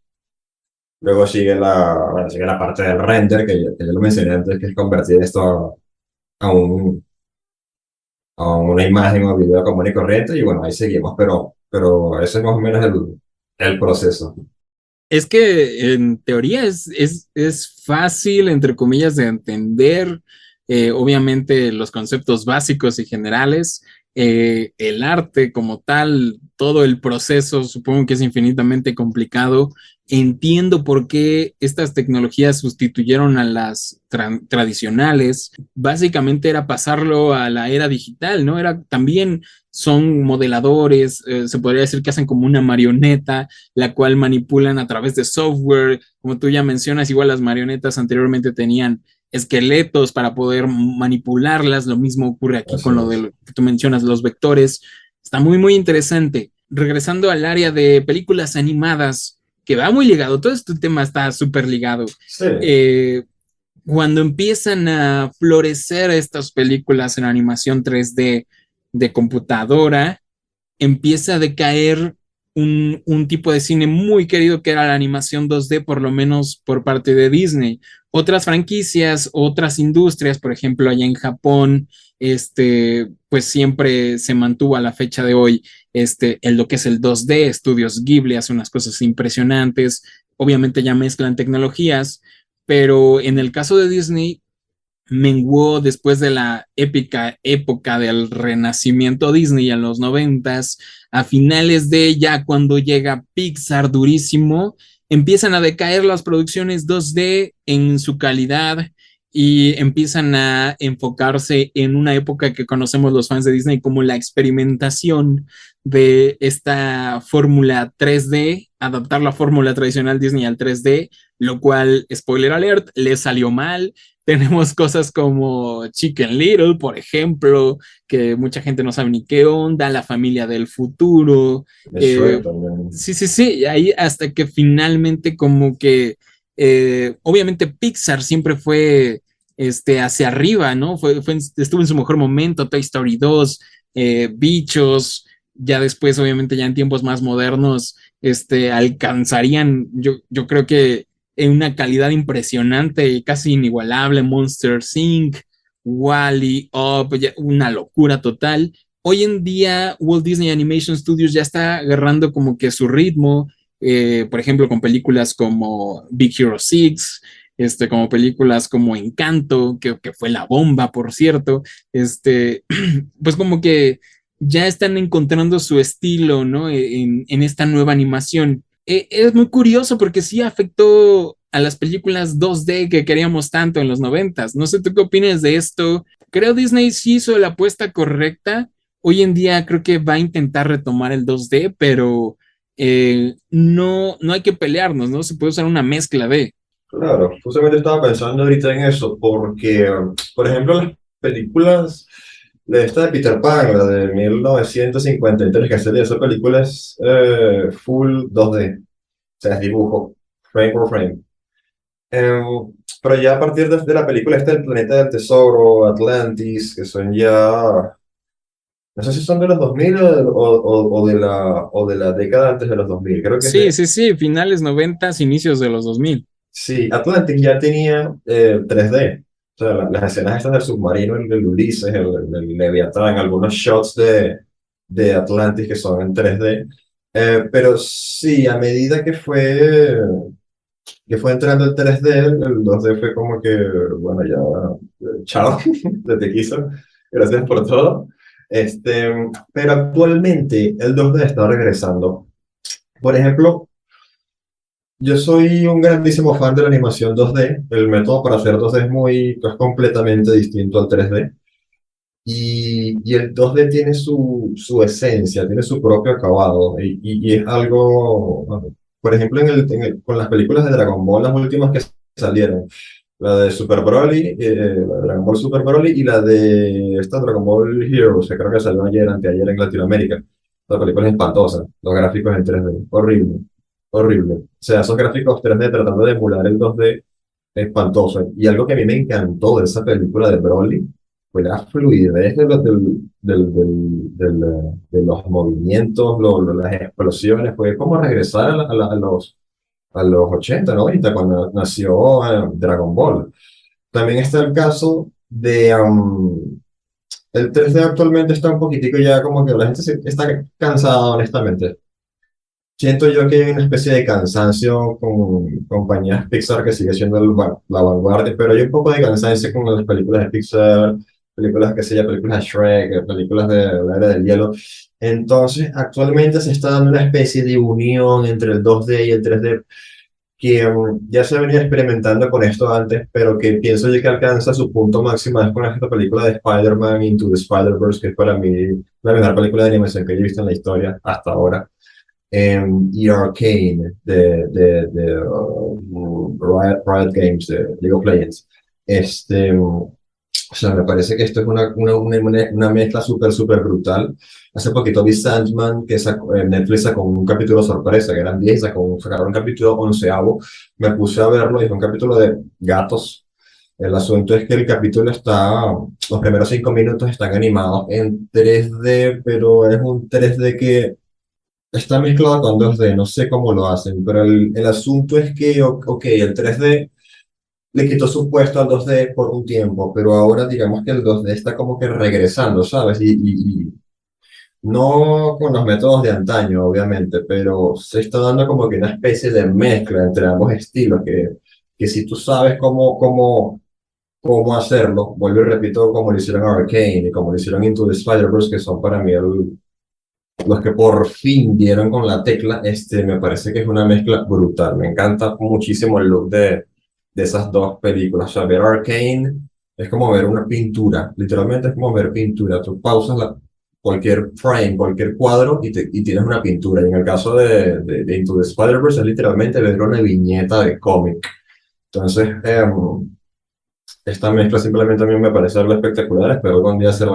Luego sigue la parte del render, que ya lo mencioné antes, que es convertir esto a, un, a una imagen o video común y corriente, y bueno, ahí seguimos, pero ese es más o menos el proceso. Es que en teoría es fácil, entre comillas, de entender, obviamente los conceptos básicos y generales, el arte como tal, todo el proceso, supongo que es infinitamente complicado. Entiendo por qué estas tecnologías sustituyeron a las tradicionales. Básicamente era pasarlo a la era digital, ¿no? Era también son modeladores, se podría decir que hacen como una marioneta la cual manipulan a través de software. Como tú ya mencionas, igual las marionetas anteriormente tenían esqueletos para poder manipularlas. Lo mismo ocurre aquí Así con lo de es. lo que tú mencionas, los vectores. Está muy, muy interesante. Regresando al área de películas animadas, que va muy ligado, todo este tema está súper ligado. Sí, Eh, Cuando empiezan a florecer estas películas en animación 3D de computadora, empieza a decaer un tipo de cine muy querido que era la animación 2D, por lo menos por parte de Disney. Otras franquicias, otras industrias, por ejemplo, allá en Japón, pues siempre se mantuvo a la fecha de hoy en lo que es el 2D. Estudios Ghibli hace unas cosas impresionantes, obviamente ya mezclan tecnologías, pero en el caso de Disney menguó después de la épica época del renacimiento Disney en los noventas, a finales de ya cuando llega Pixar durísimo, empiezan a decaer las producciones 2D en su calidad y empiezan a enfocarse en una época que conocemos los fans de Disney como la experimentación de esta fórmula 3D, adaptar la fórmula tradicional Disney al 3D, lo cual, spoiler alert, le salió mal. Tenemos cosas como Chicken Little, por ejemplo, que mucha gente no sabe ni qué onda, La familia del futuro. de Shrek Eh, también. sí, sí, sí, ahí hasta que finalmente como que, obviamente Pixar siempre fue hacia arriba, ¿no? Estuvo en su mejor momento, Toy Story 2, Bichos, ya después, obviamente, ya en tiempos más modernos, alcanzarían, yo creo que en una calidad impresionante y casi inigualable, Monster Inc., Wall-E, Up, una locura total. Hoy en día Walt Disney Animation Studios ya está agarrando como que su ritmo, por ejemplo, con películas como Big Hero 6, como películas como Encanto, que fue la bomba, por cierto, pues como que ya están encontrando su estilo, ¿no? En esta nueva animación. Es muy curioso porque sí afectó a las películas 2D que queríamos tanto en los noventas. No sé tú qué opinas de esto. Creo Disney sí hizo la apuesta correcta. Hoy en día creo que va a intentar retomar el 2D, pero no hay que pelearnos, ¿no? Se puede usar una mezcla de. Claro, justamente estaba pensando ahorita en eso, porque, por ejemplo, las películas de esta de Peter Pan, la de 1953, que sería esa película es full 2D, o sea, es dibujo, frame por frame. Em, pero ya a partir de la película esta del Planeta del Tesoro, Atlantis, que son ya, no sé si son de los 2000 o de la década antes de los 2000, creo que es Sí, de. sí, sí, finales noventas, inicios de los 2000. Sí, Atlantis ya tenía 3D. O sea, las escenas estas del submarino, el Ulises, el Leviatán, algunos shots de Atlantis que son en 3D. Pero sí, a medida que fue entrando el 3D, el 2D fue como que, bueno, ya, chao, de te quiso, gracias por todo. Pero actualmente el 2D está regresando. Por ejemplo, yo soy un grandísimo fan de la animación 2D. El método para hacer 2D es completamente distinto al 3D. Y el 2D tiene su esencia, tiene su propio acabado. Y es algo, bueno, por ejemplo, con las películas de Dragon Ball, las últimas que salieron, la de Super Broly, la de Dragon Ball Super Broly y la de esta Dragon Ball Heroes, que creo que salió ayer, anteayer en Latinoamérica. La película es espantosa, los gráficos en 3D, horrible, horrible. O sea, esos gráficos 3D tratando de emular el 2D, espantoso. Y algo que a mí me encantó de esa película de Broly fue la fluidez de los movimientos, las explosiones, fue como regresar a los 80 90 cuando nació Dragon Ball. También está el caso de... el 3D actualmente está un poquitico ya como que la gente está cansada, honestamente. Siento yo que hay una especie de cansancio con compañías Pixar que sigue siendo la vanguardia, pero hay un poco de cansancio con las películas de Pixar, películas que sé yo, películas de Shrek, películas de la Era del Hielo. Entonces, actualmente se está dando una especie de unión entre el 2D y el 3D que ya se venía experimentando con esto antes, pero que pienso yo que alcanza su punto máximo es con esta película de Spider-Man Into the Spider-Verse, que es para mí la mejor película de animación que he visto en la historia hasta ahora. Y Arcane de Riot Games, de League of Legends. O sea, me parece que esto es una mezcla súper, súper brutal. Hace poquito vi Sandman, que Netflix sacó un capítulo sorpresa, que eran 10 y sacaron un capítulo onceavo. Me puse a verlo y es un capítulo de gatos. El asunto es que el capítulo los primeros 5 minutos están animados en 3D, pero es un 3D que está mezclado con 2D, no sé cómo lo hacen, pero el asunto es que, ok, el 3D le quitó su puesto al 2D por un tiempo, pero ahora digamos que el 2D está como que regresando, ¿sabes? Y no con los métodos de antaño, obviamente, pero se está dando como que una especie de mezcla entre ambos estilos, que si tú sabes cómo hacerlo, vuelvo y repito, como lo hicieron Arcane y como lo hicieron Into the Spider-Verse, que son para mí los que por fin dieron con la tecla, me parece que es una mezcla brutal. Me encanta muchísimo el look de esas dos películas. O sea, ver Arcane es como ver una pintura, literalmente es como ver pintura. Tú pausas cualquier frame, cualquier cuadro y tienes una pintura. Y en el caso de Into the Spider-Verse es literalmente ver una viñeta de cómic. Entonces, esta mezcla simplemente a mí me parece algo espectacular. Espero algún día hacer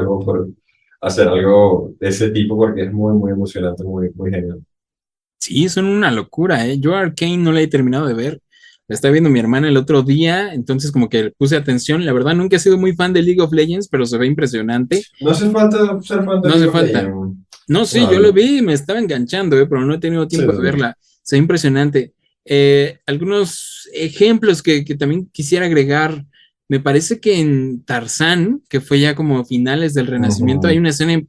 algo de ese tipo porque es muy, muy emocionante, muy, muy genial. Sí, son una locura, ¿eh? Yo Arcane no la he terminado de ver. La estaba viendo mi hermana el otro día, entonces como que puse atención. La verdad, nunca he sido muy fan de League of Legends, pero se ve impresionante. No hace falta ser fan de No League hace of falta. Legends. No, sí, yo No, lo vi y me estaba enganchando, pero no he tenido sí, tiempo de sí. verla. Se ve impresionante. Algunos ejemplos que también quisiera agregar. Me parece que en Tarzán, que fue ya como finales del Renacimiento, hay Ujú. una escena,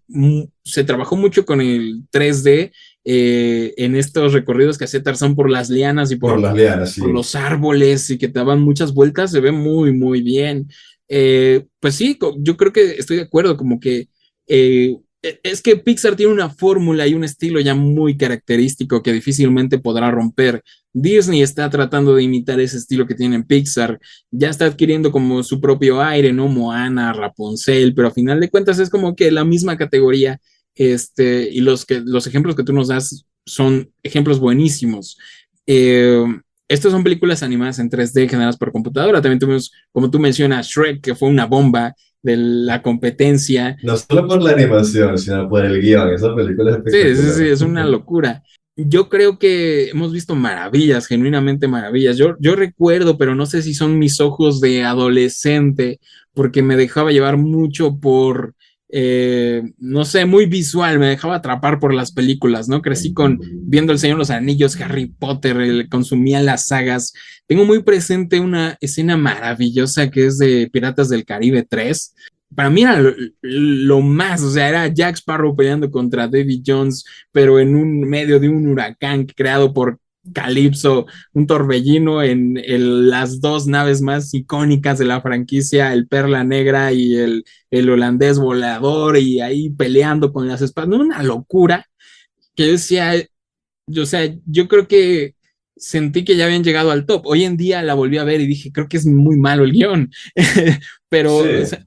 se trabajó mucho con el 3D en estos recorridos que hacía Tarzán por las lianas y Por las lianas, por sí. los árboles y que te daban muchas vueltas, se ve muy, muy bien. Pues sí, yo creo que estoy de acuerdo, como que es que Pixar tiene una fórmula y un estilo ya muy característico que difícilmente podrá romper. Disney está tratando de imitar ese estilo que tiene Pixar, ya está adquiriendo como su propio aire, ¿no? Moana, Rapunzel, pero a final de cuentas es como que la misma categoría, y los ejemplos que tú nos das son ejemplos buenísimos. Eh, Estas son películas animadas en 3D generadas por computadora. También tuvimos, como tú mencionas, Shrek, que fue una bomba de la competencia. No solo por la animación, sino por el guión. Esa película es Sí, sí, sí, espectacular. es una locura. Yo creo que hemos visto maravillas, genuinamente maravillas. Yo recuerdo, pero no sé si son mis ojos de adolescente, porque me dejaba llevar mucho por, no sé, muy visual, me dejaba atrapar por las películas, ¿no? Crecí con viendo El Señor de los Anillos, Harry Potter, consumía las sagas. Tengo muy presente una escena maravillosa que es de Piratas del Caribe 3. Para mí era lo más, o sea, era Jack Sparrow peleando contra Davy Jones, pero en un medio de un huracán creado por Calypso, un torbellino en las dos naves más icónicas de la franquicia, el Perla Negra y el holandés volador, y ahí peleando con las espadas. No, una locura que yo decía, o sea, yo creo que sentí que ya habían llegado al top. Hoy en día la volví a ver y dije, creo que es muy malo el guión, pero o Sí. sea,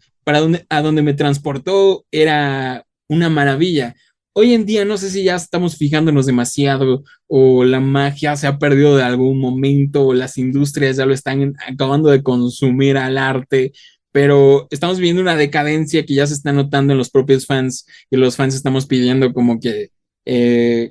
a donde me transportó era una maravilla. Hoy en día no sé si ya estamos fijándonos demasiado o la magia se ha perdido de algún momento o las industrias ya lo están acabando de consumir al arte, pero estamos viendo una decadencia que ya se está notando en los propios fans y los fans estamos pidiendo como que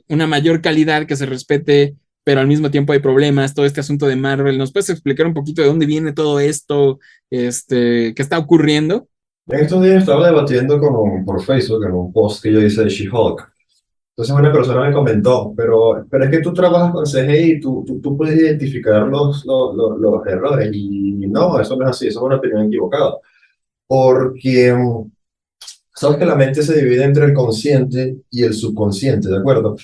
una mayor calidad, que se respete, pero al mismo tiempo hay problemas, todo este asunto de Marvel. ¿Nos puedes explicar un poquito de dónde viene todo esto, qué está ocurriendo? En estos días estaba debatiendo por Facebook en un post que yo hice de She-Hulk. Entonces una persona me comentó, pero es que tú trabajas con CGI, tú puedes identificar los errores y no, eso no es así, eso es una opinión equivocada. Porque sabes que la mente se divide entre el consciente y el subconsciente, ¿de acuerdo?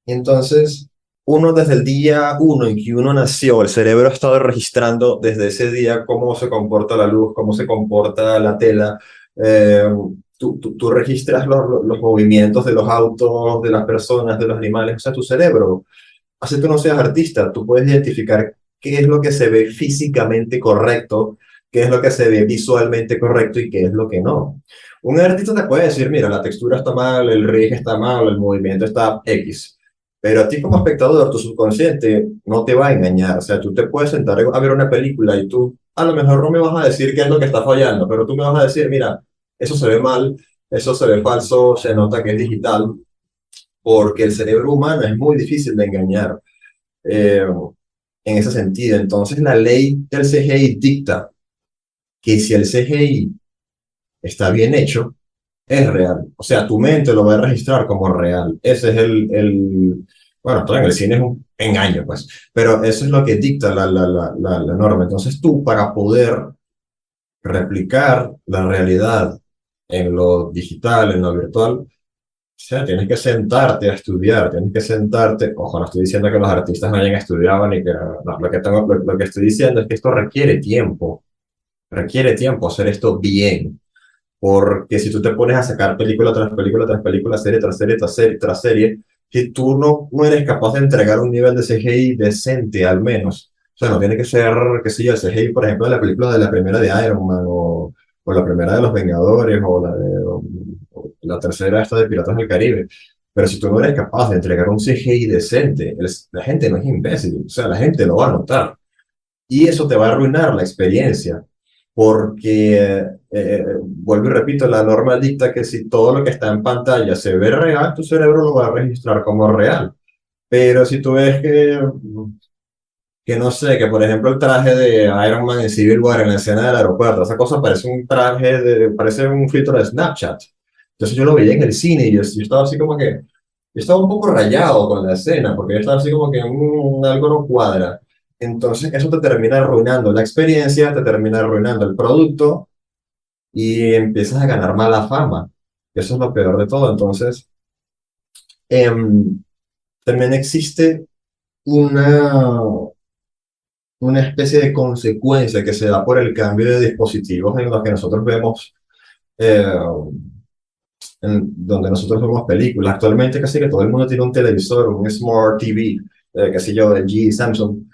Entonces, uno desde el día uno en que uno nació, el cerebro ha estado registrando desde ese día cómo se comporta la luz, cómo se comporta la tela. eh, tú registras los movimientos de los autos, de las personas, de los animales. O sea, tu cerebro, así tú no seas artista, tú puedes identificar qué es lo que se ve físicamente correcto, qué es lo que se ve visualmente correcto y qué es lo que no. Un artista te puede decir, mira, la textura está mal, el rig está mal, el movimiento está X. Pero a ti como espectador, tu subconsciente no te va a engañar. O sea, tú te puedes sentar a ver una película y tú a lo mejor no me vas a decir qué es lo que está fallando, pero tú me vas a decir, mira, eso se ve mal, eso se ve falso, se nota que es digital, porque el cerebro humano es muy difícil de engañar eh, en ese sentido. Entonces, la ley del CGI dicta que si el CGI está bien hecho, es real. O sea, tu mente lo va a registrar como real. Ese es bueno, todo en el cine es un engaño, pues, pero eso es lo que dicta la norma. Entonces, tú, para poder replicar la realidad en lo digital, en lo virtual, o sea, tienes que sentarte a estudiar, tienes que sentarte, ojo, no estoy diciendo que los artistas no hayan estudiado ni que, no, lo que estoy diciendo es que esto requiere tiempo hacer esto bien, porque si tú te pones a sacar película tras película tras película, serie tras serie tras serie tras serie, si tú no eres capaz de entregar un nivel de CGI decente al menos, o sea, no tiene que ser, qué sé yo, el CGI, por ejemplo, de la película de la primera de Iron Man o la primera de Los Vengadores o la tercera esta de Piratas del Caribe. Pero si tú no eres capaz de entregar un CGI decente, la gente no es imbécil, o sea, la gente lo va a notar. Y eso te va a arruinar la experiencia, porque, vuelvo y repito, la norma dicta que si todo lo que está en pantalla se ve real, tu cerebro lo va a registrar como real. Pero si tú ves que no sé, que por ejemplo el traje de Iron Man en Civil War en la escena del aeropuerto, esa cosa parece un traje parece un filtro de Snapchat. Entonces yo lo veía en el cine y yo estaba así como que, yo estaba un poco rayado con la escena, porque yo estaba así como que algo no cuadra. Entonces eso te termina arruinando la experiencia, te termina arruinando el producto y empiezas a ganar mala fama. Eso es lo peor de todo. Entonces, em, también existe una, una especie de consecuencia que se da por el cambio de dispositivos en los que nosotros vemos, eh, donde nosotros vemos películas. Actualmente casi que todo el mundo tiene un televisor, un Smart TV, qué sé yo, LG, Samsung.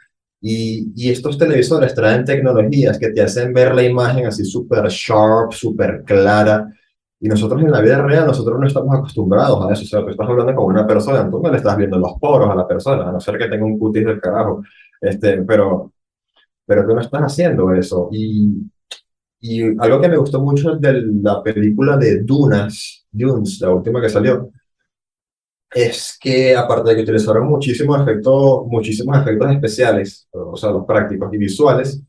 Y estos televisores traen tecnologías que te hacen ver la imagen así súper sharp, súper clara. Y nosotros en la vida real, nosotros no estamos acostumbrados a eso. O sea, tú estás hablando con una persona, tú no le estás viendo los poros a la persona, a no ser que tenga un cutis del carajo. Pero tú no estás haciendo eso. Y algo que me gustó mucho de la película de Dunes, la última que salió, es que aparte de que utilizaron muchísimos efectos especiales, o sea, los prácticos y visuales,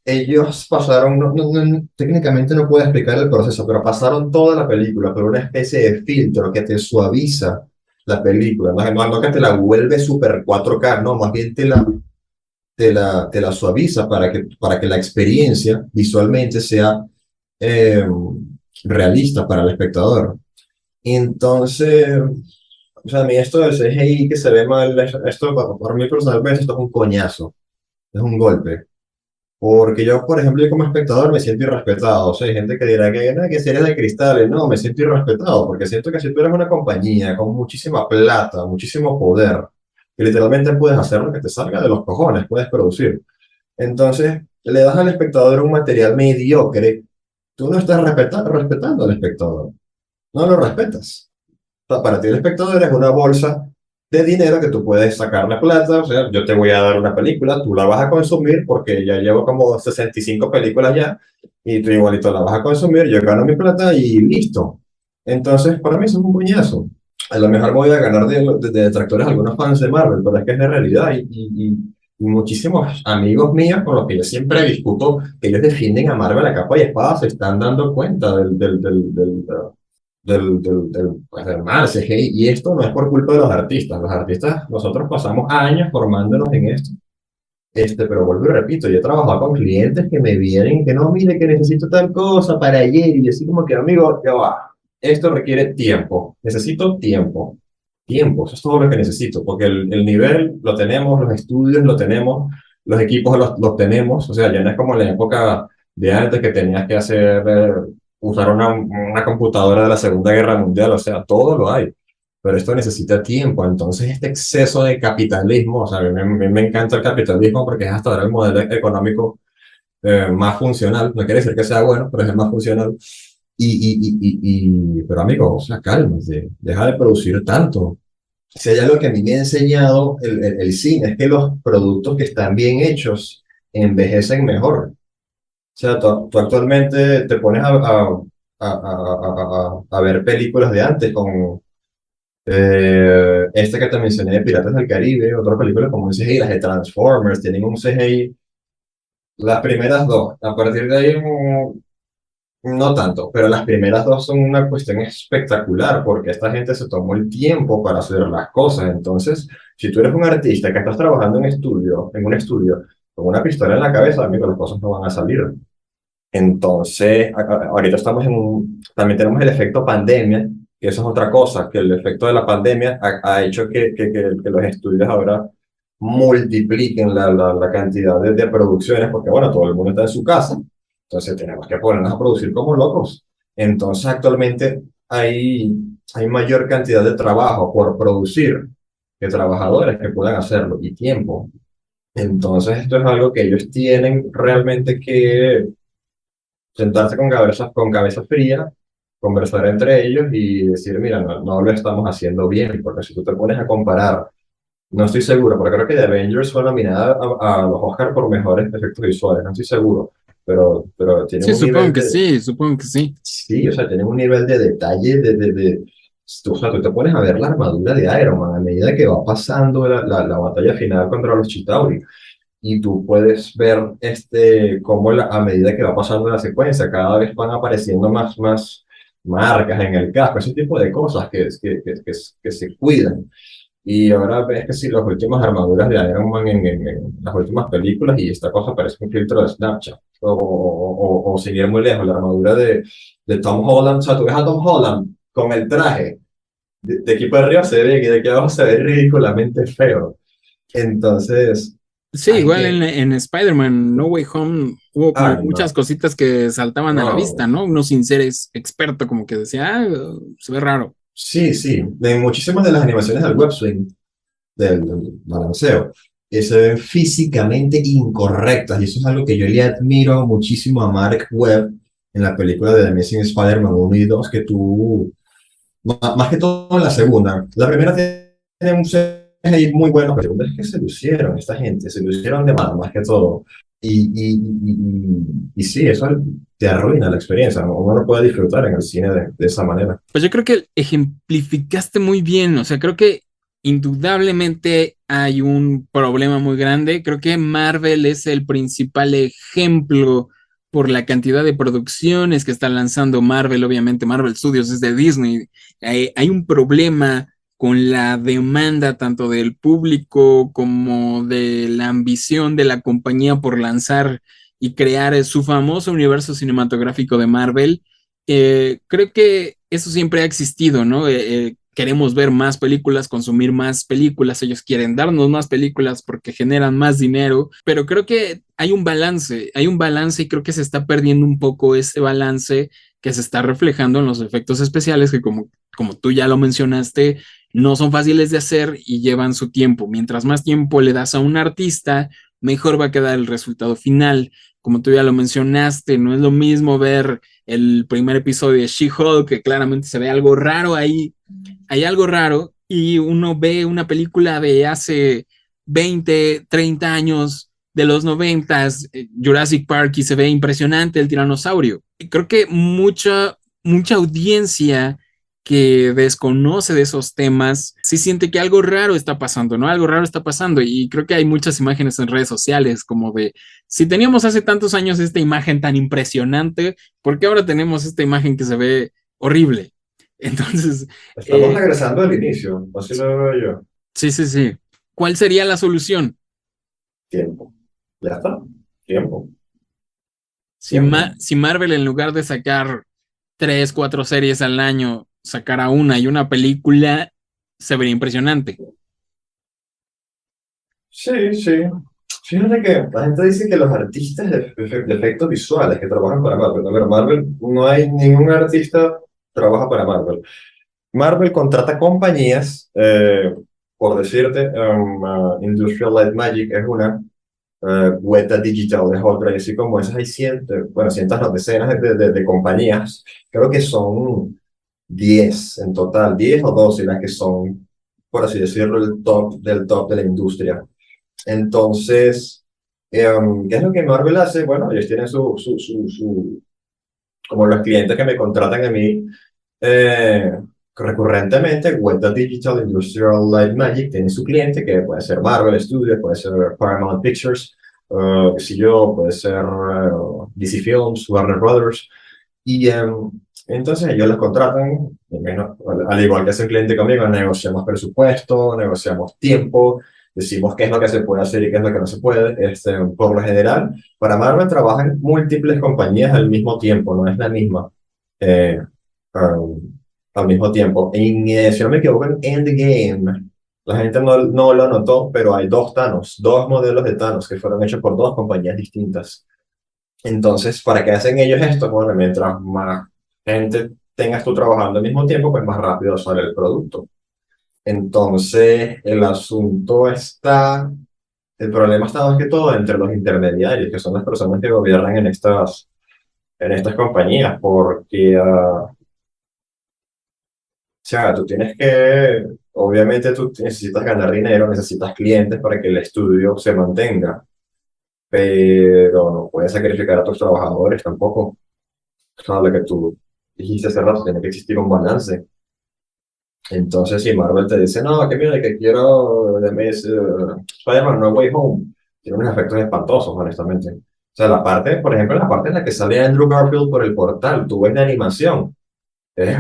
ellos pasaron, técnicamente no puedo explicar el proceso, pero pasaron toda la película por una especie de filtro que te suaviza la película, no que te la vuelve super 4K, no, más bien te la suaviza para que la experiencia visualmente sea eh, realista para el espectador. Entonces, o sea, a mí esto del CGI que se ve mal, esto para mí personalmente esto es un coñazo, es un golpe. Porque yo, por ejemplo, yo como espectador me siento irrespetado. O sea, hay gente que dirá que si eres de cristales, no, me siento irrespetado, porque siento que si tú eres una compañía con muchísima plata, muchísimo poder, que literalmente puedes hacer lo que te salga de los cojones, puedes producir. Entonces, le das al espectador un material mediocre, tú no estás respetando al espectador, no lo respetas. O sea, para ti el espectador es una bolsa de dinero que tú puedes sacar la plata, o sea, yo te voy a dar una película, tú la vas a consumir porque ya llevo como 65 películas ya y tú igualito la vas a consumir, yo gano mi plata y listo. Entonces, para mí eso es un coñazo. A lo mejor voy a ganar de detractores algunos fans de Marvel, pero es que es la realidad y muchísimos amigos míos con los que yo siempre discuto, que ellos defienden a Marvel a capa y espada, se están dando cuenta pues, del mal CGI. Y esto no es por culpa de los artistas. Los artistas, nosotros pasamos años formándonos en esto. Pero vuelvo y repito, yo he trabajado con clientes que me vienen y que no, mire, que necesito tal cosa para ayer. Y yo así como que, amigo, ya va. Esto requiere tiempo. Necesito tiempo. Tiempo, eso es todo lo que necesito. Porque el nivel lo tenemos, los estudios lo tenemos, los equipos los tenemos. O sea, ya no es como en la época de antes que tenías que usar una computadora de la Segunda Guerra Mundial. O sea, todo lo hay, pero esto necesita tiempo. Entonces, este exceso de capitalismo, o sea, me encanta el capitalismo porque es hasta ahora el modelo económico más funcional. No quiere decir que sea bueno, pero es el más funcional. Pero amigo, o sea, cálmate, deja de producir tanto. Si hay algo que a mí me ha enseñado el cine, es que los productos que están bien hechos envejecen mejor. O sea, tú actualmente te pones a ver películas de antes con esta que te mencioné de Piratas del Caribe, otra película como un CGI, las de Transformers, tienen un CGI, las primeras dos, a partir de ahí no tanto, pero las primeras dos son una cuestión espectacular porque esta gente se tomó el tiempo para hacer las cosas. Entonces, si tú eres un artista que estás trabajando en un estudio, con una pistola en la cabeza, amigo, las cosas no van a salir. Entonces, ahorita estamos también tenemos el efecto pandemia, que eso es otra cosa, que el efecto de la pandemia ha hecho que los estudios ahora multipliquen la cantidad de producciones, porque bueno, todo el mundo está en su casa, entonces tenemos que ponernos a producir como locos. Entonces, actualmente hay mayor cantidad de trabajo por producir que trabajadores que puedan hacerlo y tiempo. Entonces, esto es algo que ellos tienen realmente que sentarse con cabeza fría, conversar entre ellos y decir, mira, no lo estamos haciendo bien, porque si tú te pones a comparar, no estoy seguro, porque creo que The Avengers fue nominada a los Oscars por mejores efectos visuales, no estoy seguro, pero tienen Sí, un nivel de, supongo que sí. sí, o sea, tienen un nivel de detalle, o sea, tú te pones a ver la armadura de Iron Man a medida que va pasando la batalla final contra los Chitauri y tú puedes ver cómo a medida que va pasando la secuencia, cada vez van apareciendo más marcas en el casco, ese tipo de cosas que se cuidan. Y ahora ves que si las últimas armaduras de Iron Man en las últimas películas y esta cosa parece un filtro de Snapchat. O seguir muy lejos, la armadura de Tom Holland, o sea, tú ves a Tom Holland con el traje de aquí para arriba se ve y de aquí abajo se ve ridículamente feo. Entonces, Sí, hay igual que... en Spider-Man No Way Home hubo como Ay, muchas no. cositas que saltaban a la No, vista, ¿no? Uno sin ser experto, como que decía, se ve raro. sí, sí. En muchísimas de las animaciones del web swing, del balanceo, se ven físicamente incorrectas. Y eso es algo que yo le admiro muchísimo a Mark Webb en la película de The Amazing Spider-Man 1 y 2, que tú, más que todo en la segunda. La primera tiene un CGI muy bueno, pero la segunda es que se lucieron esta gente, se lucieron de más que todo. Y sí, eso te arruina la experiencia, ¿no? Uno no puede disfrutar en el cine de esa manera. Pues yo creo que ejemplificaste muy bien, o sea, creo que indudablemente hay un problema muy grande. Creo que Marvel es el principal ejemplo por la cantidad de producciones que está lanzando Marvel. Obviamente, Marvel Studios es de Disney. Hay un problema con la demanda tanto del público como de la ambición de la compañía por lanzar y crear su famoso universo cinematográfico de Marvel. Creo que eso siempre ha existido, ¿no? Queremos ver más películas, consumir más películas, ellos quieren darnos más películas porque generan más dinero, pero creo que hay un balance y creo que se está perdiendo un poco ese balance que se está reflejando en los efectos especiales que como tú ya lo mencionaste, no son fáciles de hacer y llevan su tiempo. Mientras más tiempo le das a un artista, mejor va a quedar el resultado final. Como tú ya lo mencionaste, no es lo mismo ver el primer episodio de She-Hulk, que claramente se ve algo raro ahí, hay algo raro, y uno ve una película de hace 20, 30 años, de los 90, Jurassic Park, y se ve impresionante el tiranosaurio. Y creo que mucha audiencia que desconoce de esos temas, sí siente que algo raro está pasando, ¿no? Algo raro está pasando y creo que hay muchas imágenes en redes sociales como de, si teníamos hace tantos años esta imagen tan impresionante, ¿por qué ahora tenemos esta imagen que se ve horrible? Entonces, Estamos eh, regresando al inicio, así lo veo yo. sí, sí, sí. ¿Cuál sería la solución? Tiempo. Ya está. Tiempo. Si, Tiempo. Si Marvel en lugar de sacar tres, cuatro series al año, sacara una y una película, se vería impresionante. Sí, sí. Fíjate que la gente dice que los artistas de efectos visuales que trabajan para Marvel, a ver, Marvel, no hay ningún artista que trabaja para Marvel. Marvel contrata compañías, por decirte, Industrial Light Magic es una, Weta Digital es otra, y así como esas hay cientos, bueno, cientos, no, decenas de compañías, creo que son 10 en total, 10 o 12 las que son, por así decirlo, el top del top de la industria. Entonces, ¿qué es lo que Marvel hace? Bueno, ellos tienen como los clientes que me contratan a mí, eh, recurrentemente, Weta Digital Industrial Light Magic tiene su cliente que puede ser Marvel Studios, puede ser Paramount Pictures, qué sé yo, puede ser DC Films, Warner Brothers. Y entonces ellos los contratan, y bueno, al igual que hace el cliente conmigo, negociamos presupuesto, negociamos tiempo, decimos qué es lo que se puede hacer y qué es lo que no se puede. Por lo general, para Marvel trabajan múltiples compañías al mismo tiempo, no es la misma. eh, um, Al mismo tiempo. Si no me equivoco, en Endgame, la gente no lo notó, pero hay dos Thanos, dos modelos de Thanos que fueron hechos por dos compañías distintas. Entonces, ¿para qué hacen ellos esto? Bueno, mientras más gente tengas tú trabajando al mismo tiempo, pues más rápido sale el producto. Entonces, el problema está más que todo entre los intermediarios, que son las personas que gobiernan en estas compañías, porque, o sea, obviamente tú necesitas ganar dinero, necesitas clientes para que el estudio se mantenga, pero no puedes sacrificar a tus trabajadores tampoco. Claro, lo que tú dijiste hace rato, tiene que existir un balance. Entonces, si Marvel te dice, no, que mira, que quiero Spider-Man No Way Home, tiene unos efectos espantosos, honestamente. O sea, por ejemplo, la parte en la que sale Andrew Garfield por el portal, tú ves la animación, es,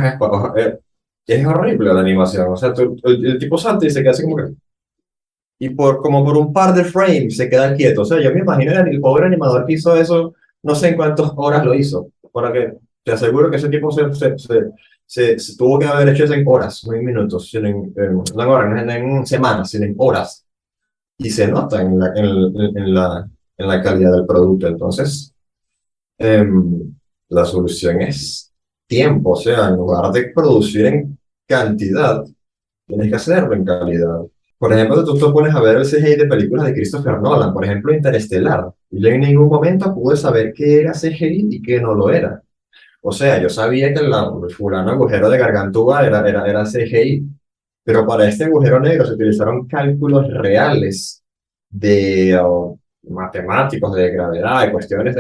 es horrible la animación. O sea, el tipo salta y se queda así como que, como por un par de frames se queda quieto. O sea, yo me imagino el pobre animador que hizo eso, no sé en cuántas horas lo hizo. Para que te aseguro que ese tipo se tuvo que haber hecho eso en horas, no en minutos, sino no en horas, no en semanas, sino en horas. Y se nota en la calidad del producto. Entonces, la solución es tiempo. O sea, en lugar de producir en cantidad, tienes que hacerlo en calidad. Por ejemplo, tú te pones a ver el CGI de películas de Christopher Nolan, por ejemplo, Interestelar. Y yo en ningún momento pude saber qué era CGI y qué no lo era. O sea, yo sabía que el fulano agujero de Gargantúa era CGI, pero para este agujero negro se utilizaron cálculos reales matemáticos, de gravedad, de cuestiones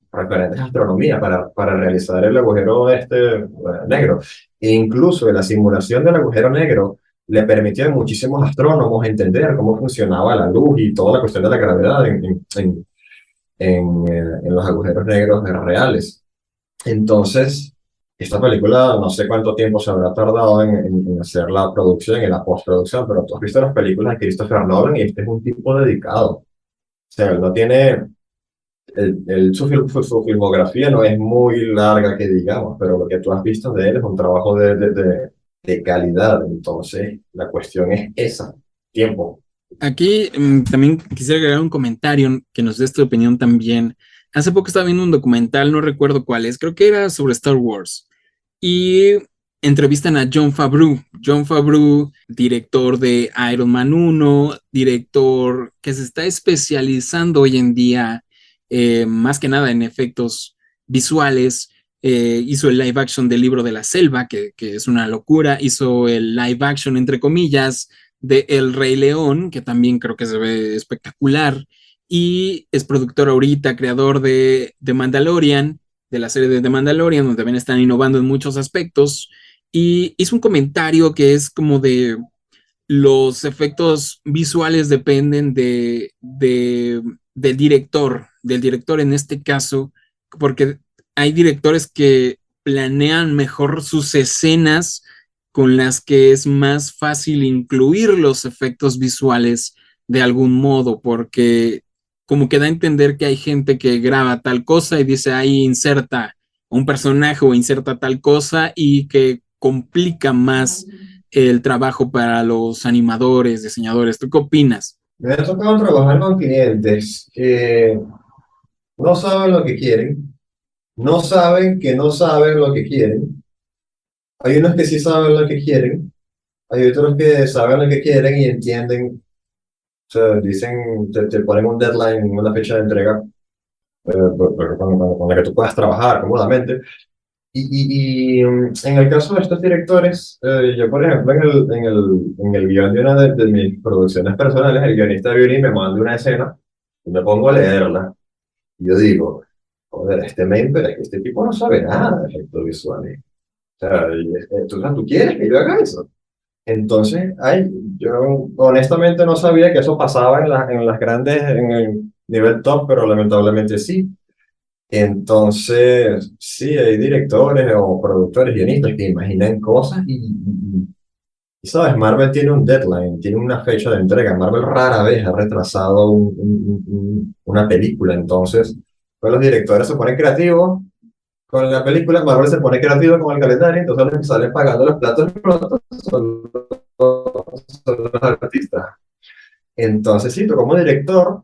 referentes a astronomía para realizar el agujero negro. E incluso la simulación del agujero negro le permitió a muchísimos astrónomos entender cómo funcionaba la luz y toda la cuestión de la gravedad en los agujeros negros reales. Entonces, esta película no sé cuánto tiempo se habrá tardado en hacer la producción y la postproducción, pero tú has visto las películas de Christopher Nolan y este es un tipo dedicado. O sea, él no tiene, su filmografía no es muy larga que digamos, pero lo que tú has visto de él es un trabajo de calidad. Entonces, la cuestión es esa, tiempo. Aquí también quisiera agregar un comentario que nos dé esta opinión también. Hace poco estaba viendo un documental, no recuerdo cuál es, creo que era sobre Star Wars. Y entrevistan a Jon Favreau. Jon Favreau, director de Iron Man 1, director que se está especializando hoy en día más que nada en efectos visuales. Hizo el live action del libro de la selva, que es una locura. Hizo el live action, entre comillas, de El Rey León, que también creo que se ve espectacular. Y es productor ahorita, creador de Mandalorian, de la serie de The Mandalorian, donde también están innovando en muchos aspectos. Y hizo un comentario que es como de los efectos visuales dependen del director en este caso, porque hay directores que planean mejor sus escenas con las que es más fácil incluir los efectos visuales de algún modo, porque como que da a entender que hay gente que graba tal cosa y dice ahí inserta un personaje o inserta tal cosa y que complica más el trabajo para los animadores, diseñadores. ¿Tú qué opinas? Me ha tocado trabajar con clientes que no saben lo que quieren, no saben que no saben lo que quieren. Hay unos que sí saben lo que quieren, hay otros que saben lo que quieren y entienden, o sea, dicen, te ponen un deadline, una fecha de entrega con la que tú puedas trabajar cómodamente. En el caso de estos directores, yo por ejemplo en el guión de una de mis producciones personales, el guionista viene y me manda una escena y me pongo a leerla. Y yo digo, joder, pero es que este tipo no sabe nada de efectos visuales. O sea, ¿tú quieres que yo haga eso? Entonces, ay, yo honestamente no sabía que eso pasaba en las grandes, en el nivel top, pero lamentablemente sí. Entonces, sí, hay directores o productores, guionistas que imaginan cosas ¿sabes? Marvel tiene un deadline, tiene una fecha de entrega. Marvel rara vez ha retrasado una película. Entonces, pues los directores se ponen creativos con la película, Marvel se pone creativo con el calendario, entonces los que salen pagando los platos rotos son los artistas. Entonces, sí, tú como director,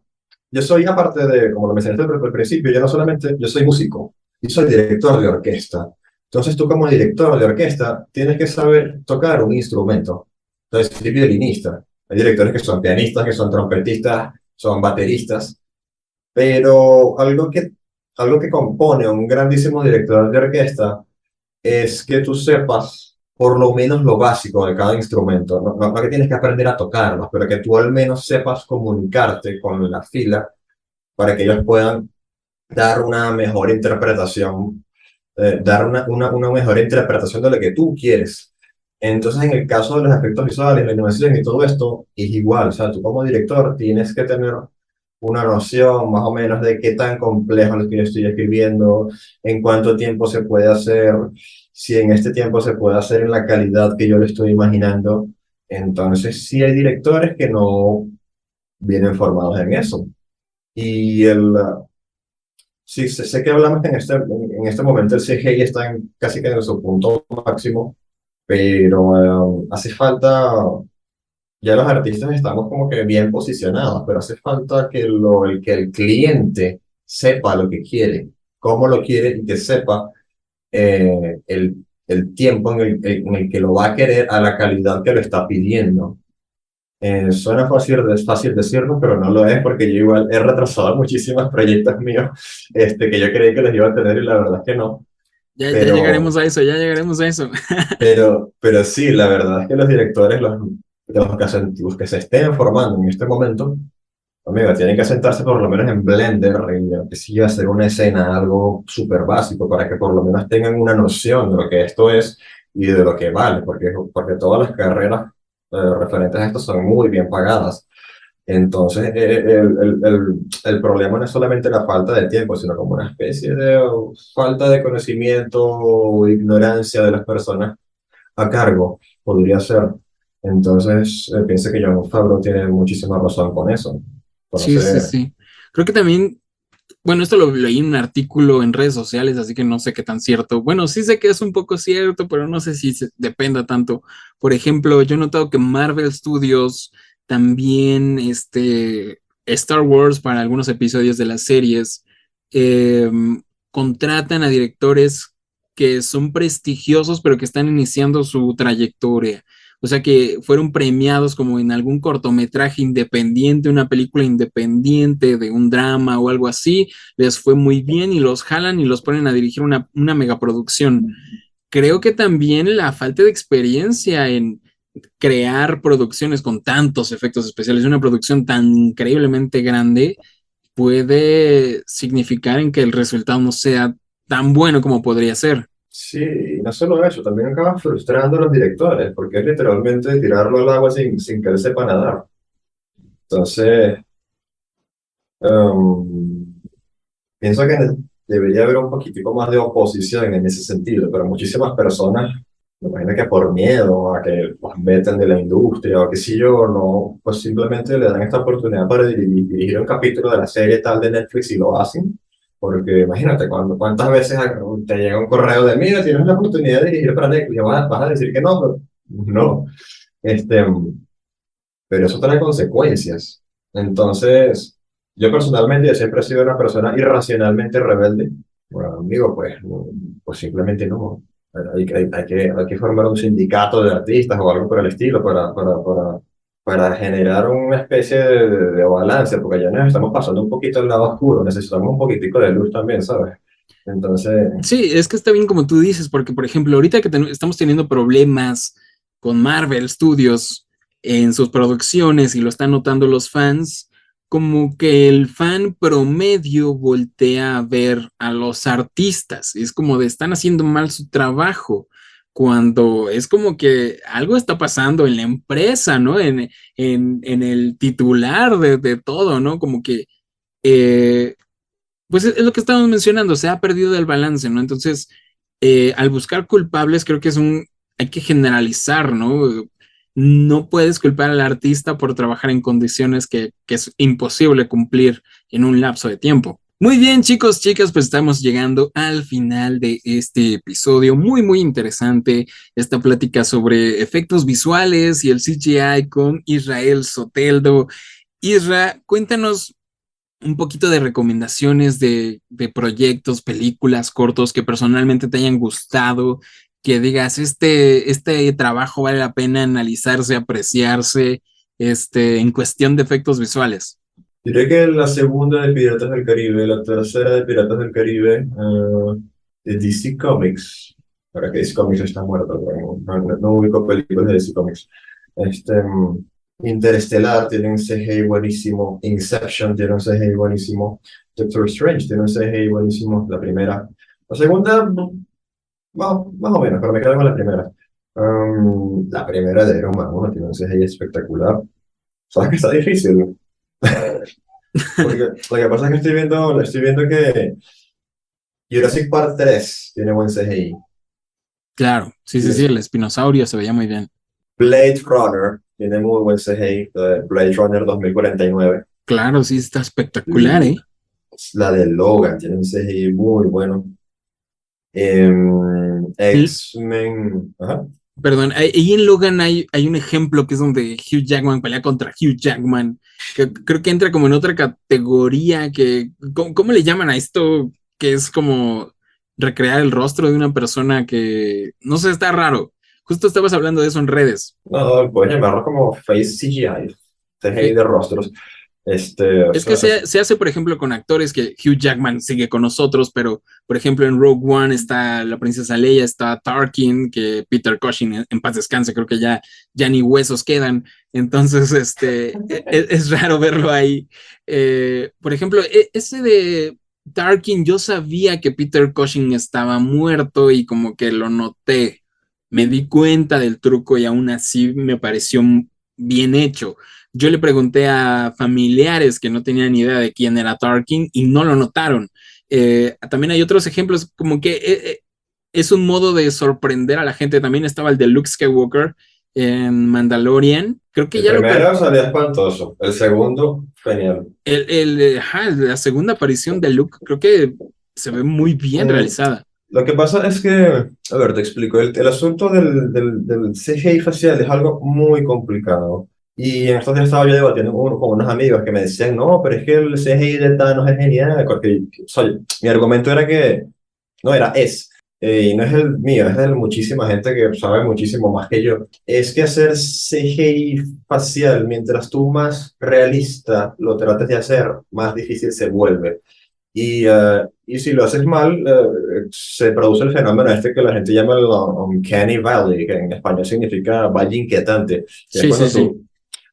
yo soy, aparte de, como lo mencionaste al principio, yo no solamente, yo soy músico, y soy director de orquesta. Entonces, tú como director de orquesta, tienes que saber tocar un instrumento. Entonces, soy violinista. Hay directores que son pianistas, que son trompetistas, son bateristas, pero algo que compone a un grandísimo director de orquesta es que tú sepas por lo menos lo básico de cada instrumento. No que tienes que aprender a tocarlos, pero que tú al menos sepas comunicarte con la fila para que ellos puedan dar una mejor interpretación, dar una mejor interpretación de lo que tú quieres. Entonces, en el caso de los efectos visuales, la animación y todo esto, es igual. O sea, tú como director tienes que tener una noción más o menos de qué tan complejo es lo que yo estoy escribiendo, en cuánto tiempo se puede hacer, si en este tiempo se puede hacer en la calidad que yo le estoy imaginando. Entonces, sí hay directores que no vienen formados en eso. Y sí, sé que hablamos que en este momento el CGI está casi que en su punto máximo, pero hace falta, ya los artistas estamos como que bien posicionados, pero hace falta que el cliente sepa lo que quiere, cómo lo quiere y que sepa el tiempo en el que lo va a querer a la calidad que lo está pidiendo. Suena fácil decirlo, pero no lo es porque yo igual he retrasado muchísimos proyectos míos que yo creí que los iba a tener y la verdad es que no. Ya llegaremos Pero, a eso, ya llegaremos a eso. pero sí, la verdad es que los directores, los que se estén formando en este momento, amigo, tienen que sentarse por lo menos en Blender y sí hacer una escena, algo súper básico, para que por lo menos tengan una noción de lo que esto es y de lo que vale, porque todas las carreras referentes a esto son muy bien pagadas. Entonces, el problema no es solamente la falta de tiempo, sino como una especie de falta de conocimiento o ignorancia de las personas a cargo, podría ser. Entonces, pienso que Jon Favreau tiene muchísima razón con eso. Sí, sí, Conoce, sí. Creo que también, bueno, esto lo leí en un artículo en redes sociales, así que no sé qué tan cierto. Bueno, sí sé que es un poco cierto, pero no sé si dependa tanto. Por ejemplo, yo he notado que Marvel Studios también, Star Wars para algunos episodios de las series, eh, contratan a directores que son prestigiosos, pero que están iniciando su trayectoria. O sea, que fueron premiados como en algún cortometraje independiente, una película independiente de un drama o algo así, les fue muy bien y los jalan y los ponen a dirigir una megaproducción. Creo que también la falta de experiencia en crear producciones con tantos efectos especiales, una producción tan increíblemente grande, puede significar en que el resultado no sea tan bueno como podría ser. sí, y no solo eso, también acaba frustrando a los directores, porque es literalmente tirarlo al agua sin que él sepa nadar. Entonces, em, pienso que debería haber un poquitico más de oposición en ese sentido, pero muchísimas personas, me imagino que por miedo a que los meten de la industria o qué sé yo, no, pues simplemente le dan esta oportunidad para dirigir un capítulo de la serie tal de Netflix y lo hacen. Porque imagínate, cuántas veces te llega un correo de, mira, tienes la oportunidad de dirigir para Netflix, y vas a decir que no, pero no. Este, pero eso trae consecuencias. Entonces, yo personalmente siempre he sido una persona irracionalmente rebelde. Bueno, amigo, pues, pues simplemente no. Hay que formar un sindicato de artistas o algo por el estilo para generar una especie de balance, porque ya nos estamos pasando un poquito al lado oscuro, necesitamos un poquitico de luz también, ¿sabes? Entonces, Sí, es que está bien como tú dices, porque por ejemplo, ahorita que estamos teniendo problemas con Marvel Studios en sus producciones y lo están notando los fans, como que el fan promedio voltea a ver a los artistas, es como de están haciendo mal su trabajo, cuando es como que algo está pasando en la empresa, ¿no? En el titular de todo, ¿no? Como que eh, pues es lo que estamos mencionando, se ha perdido el balance, ¿no? Entonces, al buscar culpables, creo que hay que generalizar, ¿no? No puedes culpar al artista por trabajar en condiciones que es imposible cumplir en un lapso de tiempo. Muy bien, chicos, chicas, pues estamos llegando al final de este episodio. Muy, muy interesante esta plática sobre efectos visuales y el CGI con Israel Soteldo. Isra, cuéntanos un poquito de recomendaciones de proyectos, películas, cortos que personalmente te hayan gustado, que digas, este trabajo vale la pena analizarse, apreciarse, en cuestión de efectos visuales. diré que la segunda de Piratas del Caribe, la tercera de Piratas del Caribe, de DC Comics. Ahora que DC Comics está muerto, pero no ubico películas de DC Comics. Interestelar tiene un CGI buenísimo. Inception tiene un CGI buenísimo. Doctor Strange tiene un CGI buenísimo. La primera. La segunda, más o menos, pero me quedo con la primera. La primera de Iron Man 1 tiene un CGI espectacular. ¿Sabes que está difícil? Porque lo que pasa es que estoy viendo que Jurassic Park 3 tiene buen CGI. Claro, sí, Y sí, sí, es el espinosaurio se veía muy bien. Blade Runner tiene muy buen CGI. Blade Runner 2049. Claro, sí, está espectacular, Y ¿eh? la de Logan tiene un CGI muy bueno. L- X-Men. Ajá. Perdón, ahí en Logan hay un ejemplo que es donde Hugh Jackman pelea contra Hugh Jackman, que creo que entra como en otra categoría ¿cómo le llaman a esto? Que es como recrear el rostro de una persona que, no sé, está raro. Justo estabas hablando de eso en redes. No, puedes llamarlo como Face CGI. CGI Eh, de rostros. Es que se hace, por ejemplo, con actores que Hugh Jackman sigue con nosotros, pero, por ejemplo, en Rogue One está la princesa Leia, está Tarkin, que Peter Cushing, en paz descanse, creo que ya ni huesos quedan. Entonces, es raro verlo ahí. Por ejemplo, ese de Tarkin, yo sabía que Peter Cushing estaba muerto y como que lo noté. Me di cuenta del truco y aún así me pareció bien hecho. Yo le pregunté a familiares que no tenían ni idea de quién era Tarkin y no lo notaron. También hay otros ejemplos, como que es un modo de sorprender a la gente. También estaba el de Luke Skywalker en Mandalorian. Creo que El ya primero salía espantoso. El segundo, genial. la segunda aparición de Luke, creo que se ve muy bien Mm, realizada. Lo que pasa es que, a ver, te explico, el asunto del CGI facial es algo muy complicado. Y en estos días estaba yo debatiendo con unos amigos que me decían, no, pero es que el CGI de Thanos es genial, porque o sea, mi argumento era que, no era, y no es el mío, es de muchísima gente que sabe muchísimo más que yo. Es que hacer CGI facial, mientras tú más realista lo trates de hacer, más difícil se vuelve. Y si lo haces mal, se produce el fenómeno este que la gente llama el uncanny valley, que en español significa valle inquietante, que es Sí, sí, sí.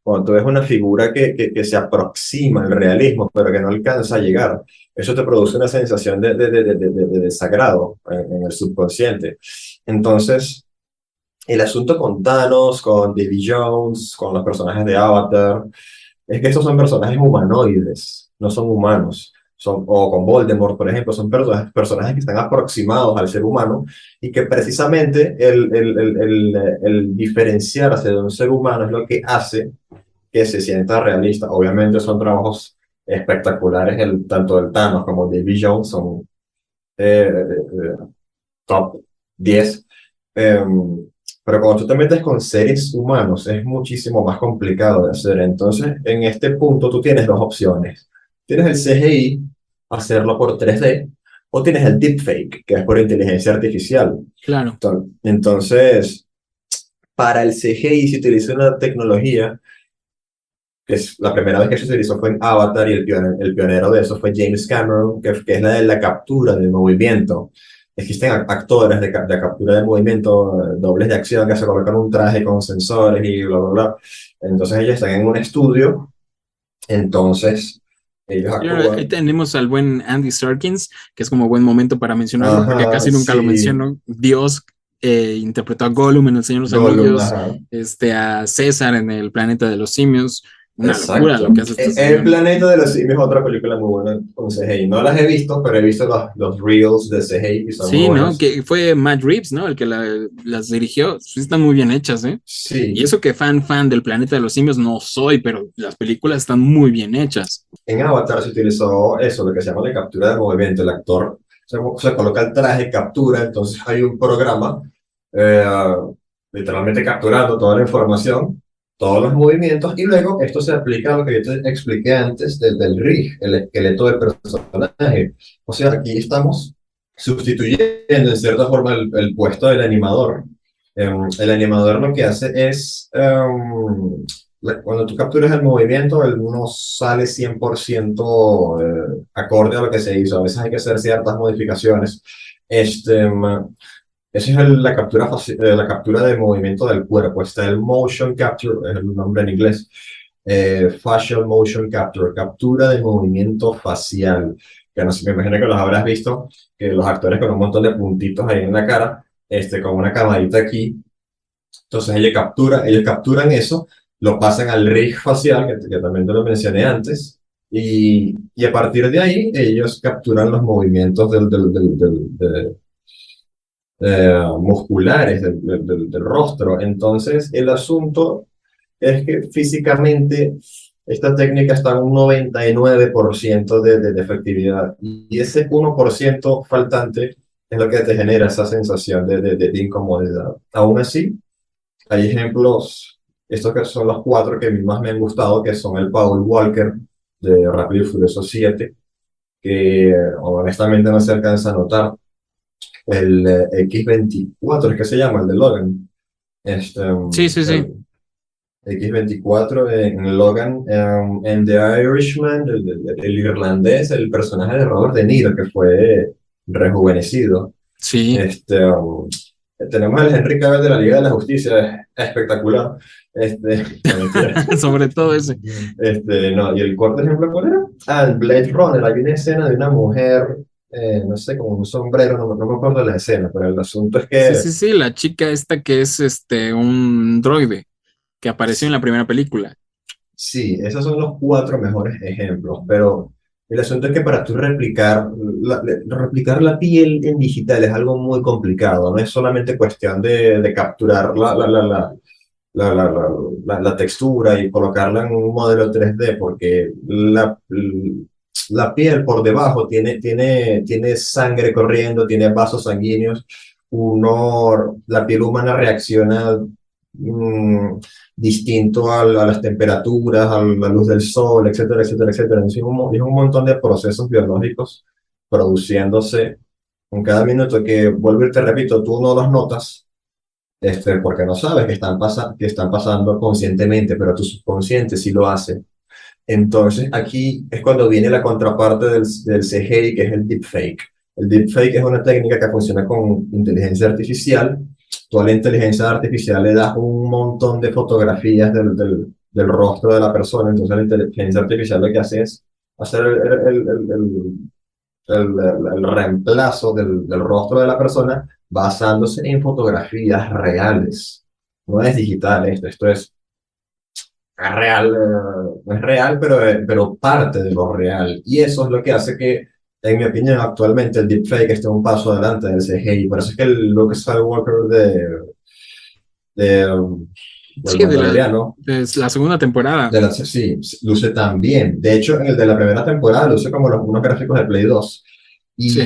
cuando tú ves una figura que se aproxima al realismo, pero que no alcanza a llegar. Eso te produce una sensación de desagrado en el subconsciente. Entonces, el asunto con Thanos, con Davy Jones, con los personajes de Avatar, es que estos son personajes humanoides, no son humanos. o con Voldemort, por ejemplo, son personajes que están aproximados al ser humano y que precisamente el diferenciarse de un ser humano es lo que hace que se sienta realista. Obviamente son trabajos espectaculares, tanto el Thanos como el Davy Jones son top 10. Pero cuando tú te metes con seres humanos es muchísimo más complicado de hacer. Entonces, en este punto tú tienes dos opciones. Tienes el CGI, hacerlo por 3D, o tienes el deepfake, que es por inteligencia artificial. Claro. Entonces, para el CGI se utiliza una tecnología que es la primera vez que se utilizó fue en Avatar y el pionero de eso fue James Cameron, que es la de la captura del movimiento. Existen actores de captura de movimiento, dobles de acción que se colocan un traje con sensores y bla, bla, bla. Entonces ellos están en un estudio, entonces ellos Claro, ahí actúan. tenemos al buen Andy Serkins, que es como buen momento para mencionarlo, porque Ajá, casi nunca lo sí, menciono. Dios interpretó a Gollum en El Señor de los Gollum, Anillos, ajá. a César en El Planeta de los Simios. Una locura lo Exacto. que hace este El señor. planeta de los simios es otra película muy buena con CGI. No las he visto, pero he visto los reels de CGI y son muy Sí, ¿no? buenos. Que fue Matt Reeves, ¿no? El que las dirigió. Sí, están muy bien hechas, ¿eh? Y Sí, eso que fan del Planeta de los Simios no soy, pero las películas están muy bien hechas. en Avatar se utilizó eso, lo que se llama la captura de movimiento. El actor se coloca el traje, captura, entonces hay un programa eh, literalmente capturando toda la información, todos los movimientos, y luego esto se aplica a lo que yo te expliqué antes del rig, el esqueleto del personaje. O sea, aquí estamos sustituyendo en cierta forma el puesto del animador. El animador lo que hace es cuando tú capturas el movimiento, él no sale 100% acorde a lo que se hizo. A veces hay que hacer ciertas modificaciones. Esa es la captura de movimiento del cuerpo. Está el motion capture, es el nombre en inglés. Facial motion capture, captura de movimiento facial. Que no sé, me imagino que los habrás visto, que los actores con un montón de puntitos ahí en la cara, con una camarita aquí, entonces ellos capturan eso, lo pasan al rig facial, que también te lo mencioné antes, y a partir de ahí ellos capturan los movimientos musculares del rostro. Entonces el asunto es que físicamente esta técnica está en un 99% de efectividad y ese 1% faltante es lo que te genera esa sensación de incomodidad. Aún así, hay ejemplos, estos que son los cuatro que a mí más me han gustado, que son el Paul Walker de Rápido y Furioso 7, que honestamente no se alcanza a notar. El X24 es que se llama, el de Logan. Sí, sí, sí. El X24 en Logan, en The Irishman, el irlandés, el personaje de Robert De Niro, que fue rejuvenecido. Sí, Este, um, Tenemos el Henry Cavill de la Liga de la Justicia, es espectacular. No, mentira. sobre todo ese. No, y el cuarto ejemplo, ¿cuál era? Ah, el Blade Runner. Hay una escena de una mujer, no sé, con un sombrero, no me acuerdo de la escena, pero el asunto es Sí, que sí, sí, la chica esta que es un droide que apareció en la primera película. sí, esos son los cuatro mejores ejemplos, pero el asunto es que para tú replicar la piel en digital es algo muy complicado, no es solamente cuestión de capturar la textura y colocarla en un modelo 3D, porque la piel por debajo tiene sangre corriendo, tiene vasos sanguíneos, la piel humana reacciona mm, distinto a las temperaturas, a la luz del sol, etcétera, etcétera, etcétera. Entonces, es un montón de procesos biológicos produciéndose en cada minuto que, vuelvo y te repito, tú no los notas porque no sabes que están pasando conscientemente, pero tu subconsciente sí lo hace. Entonces, aquí es cuando viene la contraparte del CGI, que es el deepfake. El deepfake es una técnica que funciona con inteligencia artificial. Tú a la inteligencia artificial le das un montón de fotografías del rostro de la persona, entonces la inteligencia artificial lo que hace es hacer el reemplazo del rostro de la persona basándose en fotografías reales. No es digital esto es es real, no es real, pero parte de lo real. Y eso es lo que hace que, en mi opinión, actualmente el deepfake esté un paso adelante del CGI. Por eso es que el Luke Skywalker del Sí, Mandaloriano, de la segunda temporada. sí, luce tan bien. De hecho, en el de la primera temporada luce como unos gráficos de Play 2. Sí.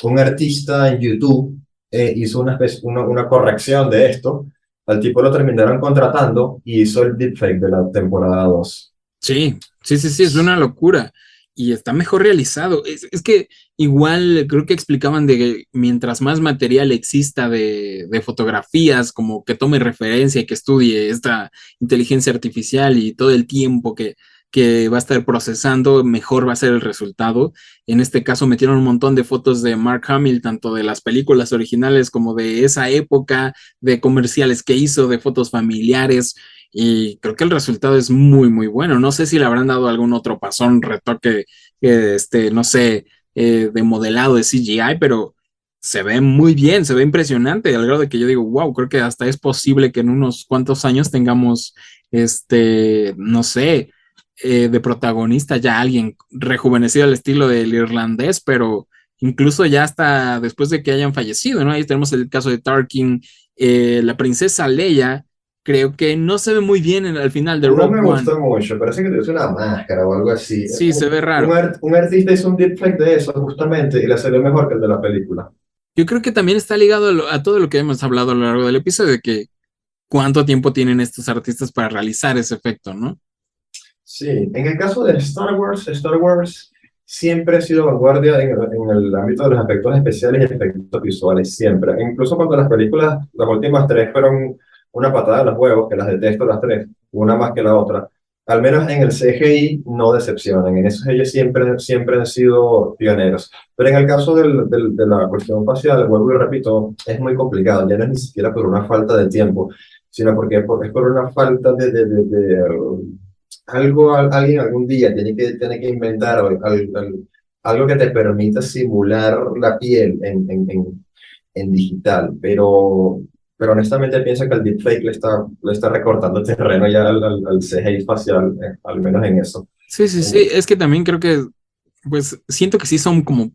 Y un artista en YouTube hizo una corrección de esto. Al tipo lo terminaron contratando y hizo el deepfake de la temporada 2. Sí, sí, sí, sí, es una locura y está mejor realizado. Es que igual creo que explicaban de que mientras más material exista de fotografías, como que tome referencia y que estudie esta inteligencia artificial y todo el tiempo que va a estar procesando, mejor va a ser el resultado. En este caso metieron un montón de fotos de Mark Hamill, tanto de las películas originales como de esa época, de comerciales que hizo, de fotos familiares y creo que el resultado es muy, muy bueno. No sé si le habrán dado algún otro pasón, retoque, no sé, de modelado de CGI, pero se ve muy bien, se ve impresionante, al grado de que yo digo, wow, creo que hasta es posible que en unos cuantos años tengamos, no sé, de protagonista ya alguien rejuvenecido al estilo del irlandés, pero incluso ya hasta después de que hayan fallecido, ¿no? Ahí tenemos el caso de Tarkin, la princesa Leia creo que no se ve muy bien al final de No Rogue me One. gustó mucho, parece que te hizo una máscara o algo así. Sí, se ve raro. Un artista hizo un deepfake de eso justamente y le salió mejor que el de la película. Yo creo que también está ligado a todo lo que hemos hablado a lo largo del episodio, de que cuánto tiempo tienen estos artistas para realizar ese efecto, ¿no? Sí, en el caso de Star Wars siempre ha sido vanguardia en el ámbito de los efectos especiales y efectos visuales, siempre. Incluso cuando las películas, las últimas tres fueron una patada en los huevos, que las detesto las tres, una más que la otra, al menos en el CGI no decepcionan, en eso ellos siempre han sido pioneros. Pero en el caso de la cuestión facial, vuelvo y repito, es muy complicado, ya no es ni siquiera por una falta de tiempo, sino porque es por una falta algo, alguien algún día tiene que inventar algo que te permita simular la piel en digital, pero honestamente pienso que el deepfake le está recortando terreno ya al CGI facial, al menos en eso. Sí, sí, sí. Es que también creo que, pues, siento que sí son como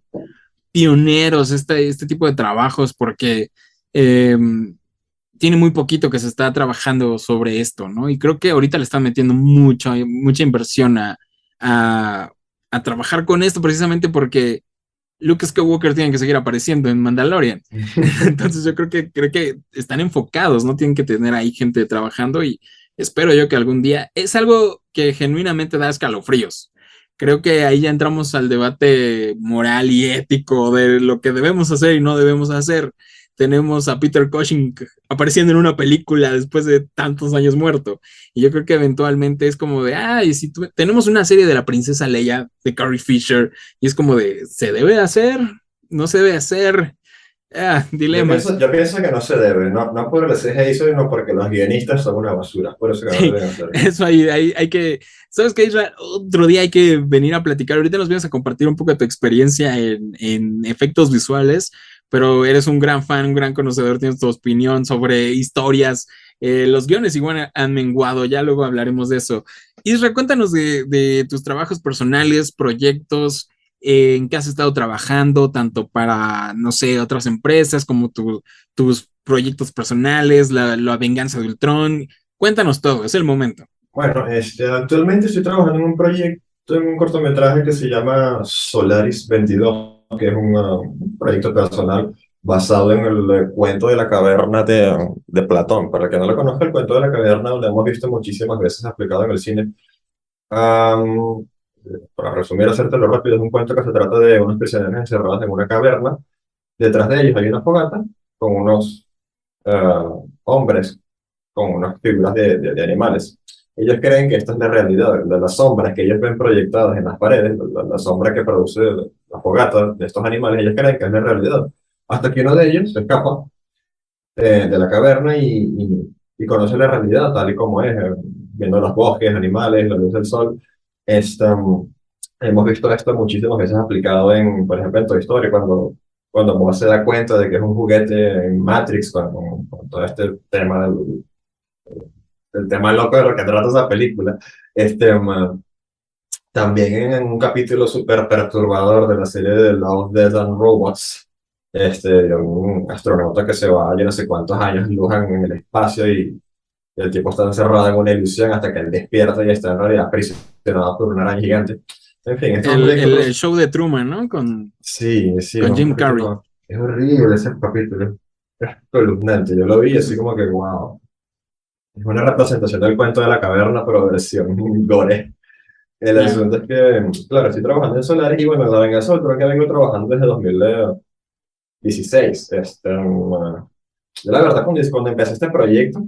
pioneros este tipo de trabajos porque eh, tiene muy poquito que se está trabajando sobre esto, ¿no? Y creo que ahorita le están metiendo mucha inversión a, a trabajar con esto precisamente porque Luke Skywalker tiene que seguir apareciendo en Mandalorian. Entonces yo creo que están enfocados, no tienen que tener ahí gente trabajando y espero yo que algún día es algo que genuinamente da escalofríos. Creo que ahí ya entramos al debate moral y ético de lo que debemos hacer y no debemos hacer. Tenemos a Peter Cushing apareciendo en una película después de tantos años muerto. Y yo creo que eventualmente es como de, ay, si tenemos una serie de la princesa Leia de Carrie Fisher y es como de, ¿se debe hacer? ¿No se debe hacer? Ah, dilemas. Yo pienso que no se debe, no por el CGI, sino porque los guionistas son una basura, por eso que no Sí, deben hacerlo. eso hay que, ¿sabes qué, Isra? Otro día hay que venir a platicar. Ahorita nos vienes a compartir un poco de tu experiencia en efectos visuales, pero eres un gran fan, un gran conocedor, tienes tu opinión sobre historias. Los guiones igual han menguado, ya luego hablaremos de eso. Isra, cuéntanos de tus trabajos personales, proyectos, en qué has estado trabajando, tanto para, no sé, otras empresas como tus proyectos personales, la venganza de Ultron. Cuéntanos todo, es el momento. Bueno, actualmente estoy trabajando en un proyecto, en un cortometraje que se llama Solaris 22, que es un proyecto personal basado en el cuento de la caverna de Platón. Para el que no lo conozca, el cuento de la caverna lo hemos visto muchísimas veces aplicado en el cine. Am, para resumir, hacértelo rápido, es un cuento que se trata de unos prisioneros encerrados en una caverna. Detrás de ellos hay una fogata con unos hombres con unas figuras de animales. Ellos creen que esta es la realidad, de las sombras que ellos ven proyectadas en las paredes, la sombra que produce la fogata de estos animales, ellos creen que es la realidad. Hasta que uno de ellos se escapa de la caverna y conoce la realidad tal y como es, viendo los bosques, animales, la luz del sol. Esta, hemos visto esto muchísimas veces aplicado en, por ejemplo, en Toy Story, cuando Buzz se da cuenta de que es un juguete en Matrix, con todo este tema el tema loco de lo que trata esa película. También en un capítulo súper perturbador de la serie de Love, Death and Robots, de un astronauta que se va, yo no sé cuántos años luz en el espacio y el tipo está encerrado en una ilusión hasta que él despierta y está en realidad aprisionado por una araña gigante. En fin, esto es un proyecto. El show de Truman, ¿no? Sí, sí, es Con un Jim Carrey. capítulo. Es horrible ese capítulo. Es espeluznante. Yo lo vi así como que, wow. Es una representación del cuento de la caverna, pero versión gore. El Ya. asunto es que, claro, estoy trabajando en Solaris y bueno, la venganza del Troll que vengo trabajando desde 2016. Yo la verdad, cuando empecé este proyecto,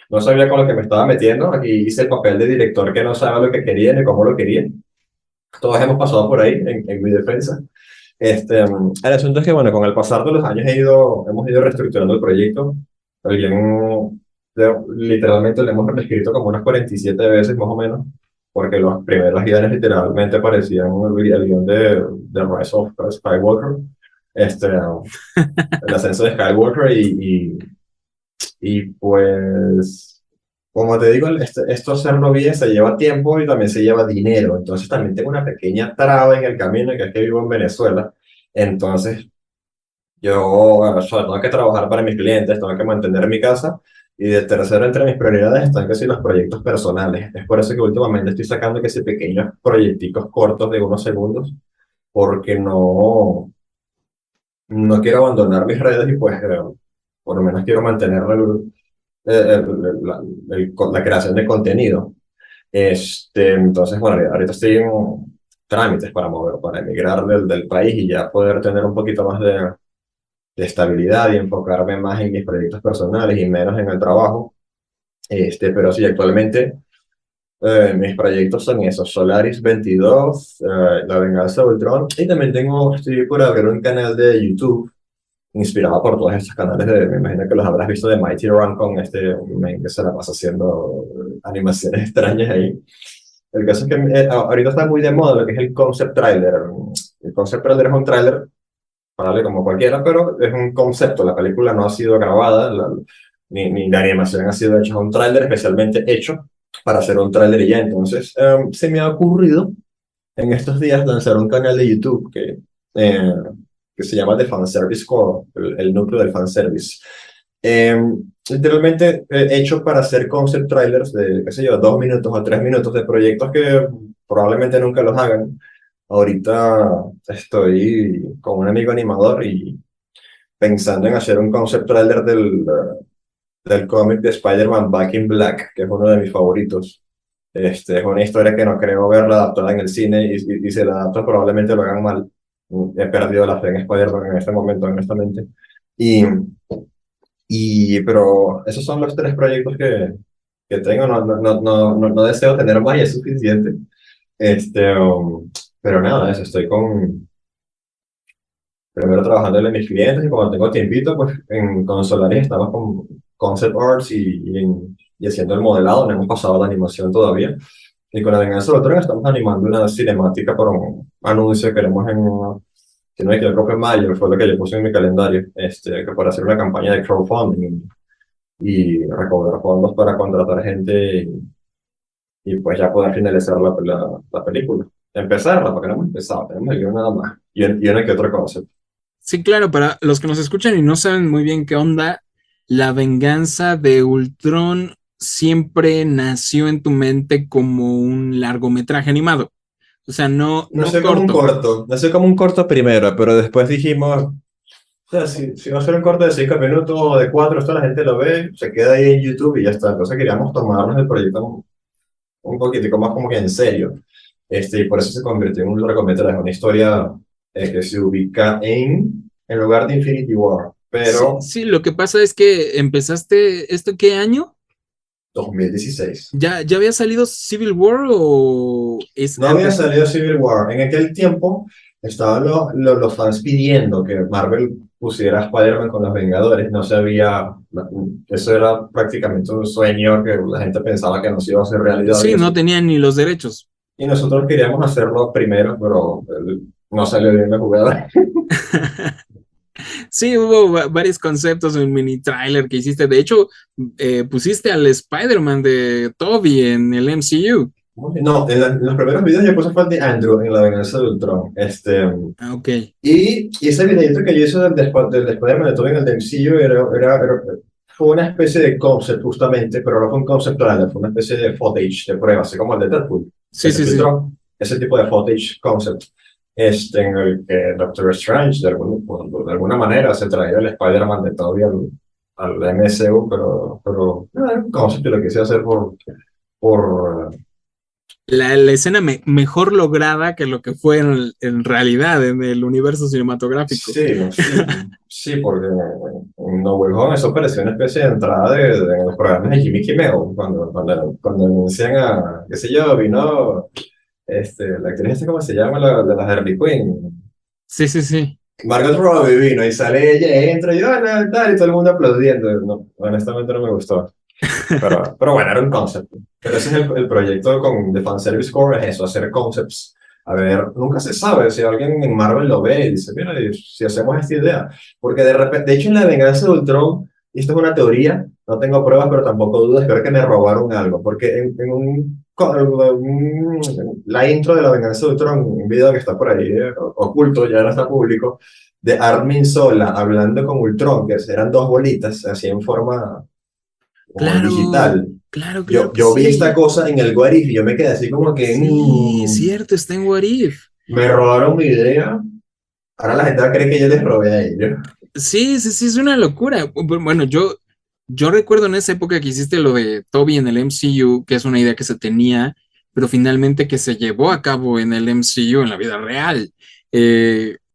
no sabía con lo que me estaba metiendo. Aquí hice el papel de director que no sabe lo que quería ni cómo lo quería. Todos hemos pasado por ahí, en mi defensa. El asunto es que, bueno, con el pasar de los años hemos ido reestructurando el proyecto. El guión, literalmente lo hemos reescrito como unas 47 veces más o menos, porque los primeros guiones literalmente parecían el guión de Rise of Skywalker, el ascenso de Skywalker y pues, como te digo, esto hacerlo bien se lleva tiempo y también se lleva dinero. Entonces también tengo una pequeña traba en el camino, que es que vivo en Venezuela. Entonces yo, o sea, tengo que trabajar para mis clientes, tengo que mantener mi casa. Y de tercero, entre mis prioridades están que si los proyectos personales. Es por eso que últimamente estoy sacando que si pequeños proyecticos cortos de unos segundos, porque no quiero abandonar mis redes y pues por lo menos quiero mantener la creación de contenido. Entonces, bueno, ahorita estoy en trámites para emigrar del país y ya poder tener un poquito más de estabilidad y enfocarme más en mis proyectos personales y menos en el trabajo. Pero sí, actualmente mis proyectos son esos, Solaris 22, La Venganza de Ultron, y también estoy por abrir un canal de YouTube inspirado por todos estos canales me imagino que los habrás visto de Mighty Run con este men que se la pasa haciendo animaciones extrañas ahí. El caso es que ahorita está muy de moda lo que es el concept trailer. El concept trailer es un trailer, vale, como cualquiera, pero es un concepto. La película no ha sido grabada, ni la animación ha sido hecha. Es un trailer especialmente hecho para hacer un trailer y ya. Entonces, se me ha ocurrido en estos días lanzar un canal de YouTube eh, que se llama The Fanservice Core, el núcleo del fanservice. Eh, Literalmente hecho para hacer concept trailers de, qué sé yo, 2 minutos o 3 minutos de proyectos que probablemente nunca los hagan. Ahorita estoy con un amigo animador y pensando en hacer un concept trailer del cómic de Spider-Man Back in Black, que es uno de mis favoritos. Es una historia que no creo verla adaptada en el cine y si la adaptan probablemente lo hagan mal. He perdido la fe en Spider-Man en este momento, honestamente. Y, pero esos son los tres proyectos que tengo. No deseo tener más y es suficiente. Pero nada, eso, estoy primero trabajando en mis clientes y cuando tengo tiempito, pues con Solaris estamos con concept arts y haciendo el modelado. No hemos pasado la animación todavía. Y con la venganza del Troll estamos animando una cinemática para un anuncio que queremos si no me equivoco, fue en mayo, fue lo que yo puse en mi calendario, que para hacer una campaña de crowdfunding y recaudar fondos para contratar gente y pues ya poder finalizar la película. Empezarla, porque no hemos empezado, tenemos el guión nada más. Y una que otro concepto. Sí, claro, para los que nos escuchan y no saben muy bien qué onda, la venganza de Ultron siempre nació en tu mente como un largometraje animado. O sea, no Nació como un corto. corto, nació como un corto primero, pero después dijimos, o sea, si va a ser un corto de 5 minutos o de 4, esto la gente lo ve, se queda ahí en YouTube y ya está. Entonces queríamos tomarnos el proyecto un poquitico más como que en serio. Y por eso se convirtió en un largometraje, una historia que se ubica en lugar de Infinity War, Sí, pero sí, lo que pasa es que empezaste, ¿esto qué año? 2016. ¿Ya había salido Civil War o es No había antes? salido Civil War. En aquel tiempo estaban los fans pidiendo que Marvel pusiera a Spider-Man con los Vengadores. No se había, eso era prácticamente un sueño que la gente pensaba que no se iba a hacer realidad y Sí, no eso. tenían ni los derechos. Y nosotros queríamos hacerlo primero, pero no salió bien la jugada. Sí, hubo varios conceptos, un mini trailer que hiciste. De hecho, pusiste al Spider-Man de Toby en el MCU. No, en los primeros videos yo puse fue el de Andrew en La Venganza de Ultron. Ah, ok. Y ese videito que yo hice del Spider-Man de Tobey en el de MCU fue una especie de concept justamente, pero no fue un concept real, fue una especie de footage de prueba, así como el de Deadpool, que Sí, se sí, sí. filtró, ese tipo de footage concept, en el que Doctor Strange de alguna manera se traía el Spider-Man de Tobey al MCU, pero no, era un concept y lo quise hacer por La escena mejor lograda que lo que fue en realidad en el universo cinematográfico. sí, sí, sí, porque en No Way Home eso parecía una especie de entrada de los programas de Jimmy Kimmel, cuando anuncian qué sé yo, vino, la actriz esta, ¿cómo se llama? La, de las Harley Quinn. Sí, sí, sí. Margot Robbie vino y sale ella, entra y, "Hola", tal, y todo el mundo aplaudiendo. No, honestamente no me gustó. Pero bueno, era un concept. Pero ese es el proyecto de Fanservice Core, es eso, hacer concepts. A ver, nunca se sabe si alguien en Marvel lo ve y dice, mira, y si hacemos esta idea. Porque de repente, de hecho en La Venganza de Ultron, y esto es una teoría, no tengo pruebas, pero tampoco dudas, creo que me robaron algo. Porque la intro de La Venganza de Ultron, un video que está por ahí oculto, ya no está público, de Armin Sola hablando con Ultron, que eran dos bolitas, así en forma como en Claro, digital. claro, claro que Yo vi esta sí. cosa en el What If y yo me quedé así como que Sí, cierto, está en What If. me robaron mi idea. Ahora la gente va a creer que yo les robé a ellos. Sí, sí, sí, es una locura. Bueno, yo recuerdo en esa época que hiciste lo de Toby en el MCU, que es una idea que se tenía, pero finalmente que se llevó a cabo en el MCU, en la vida real.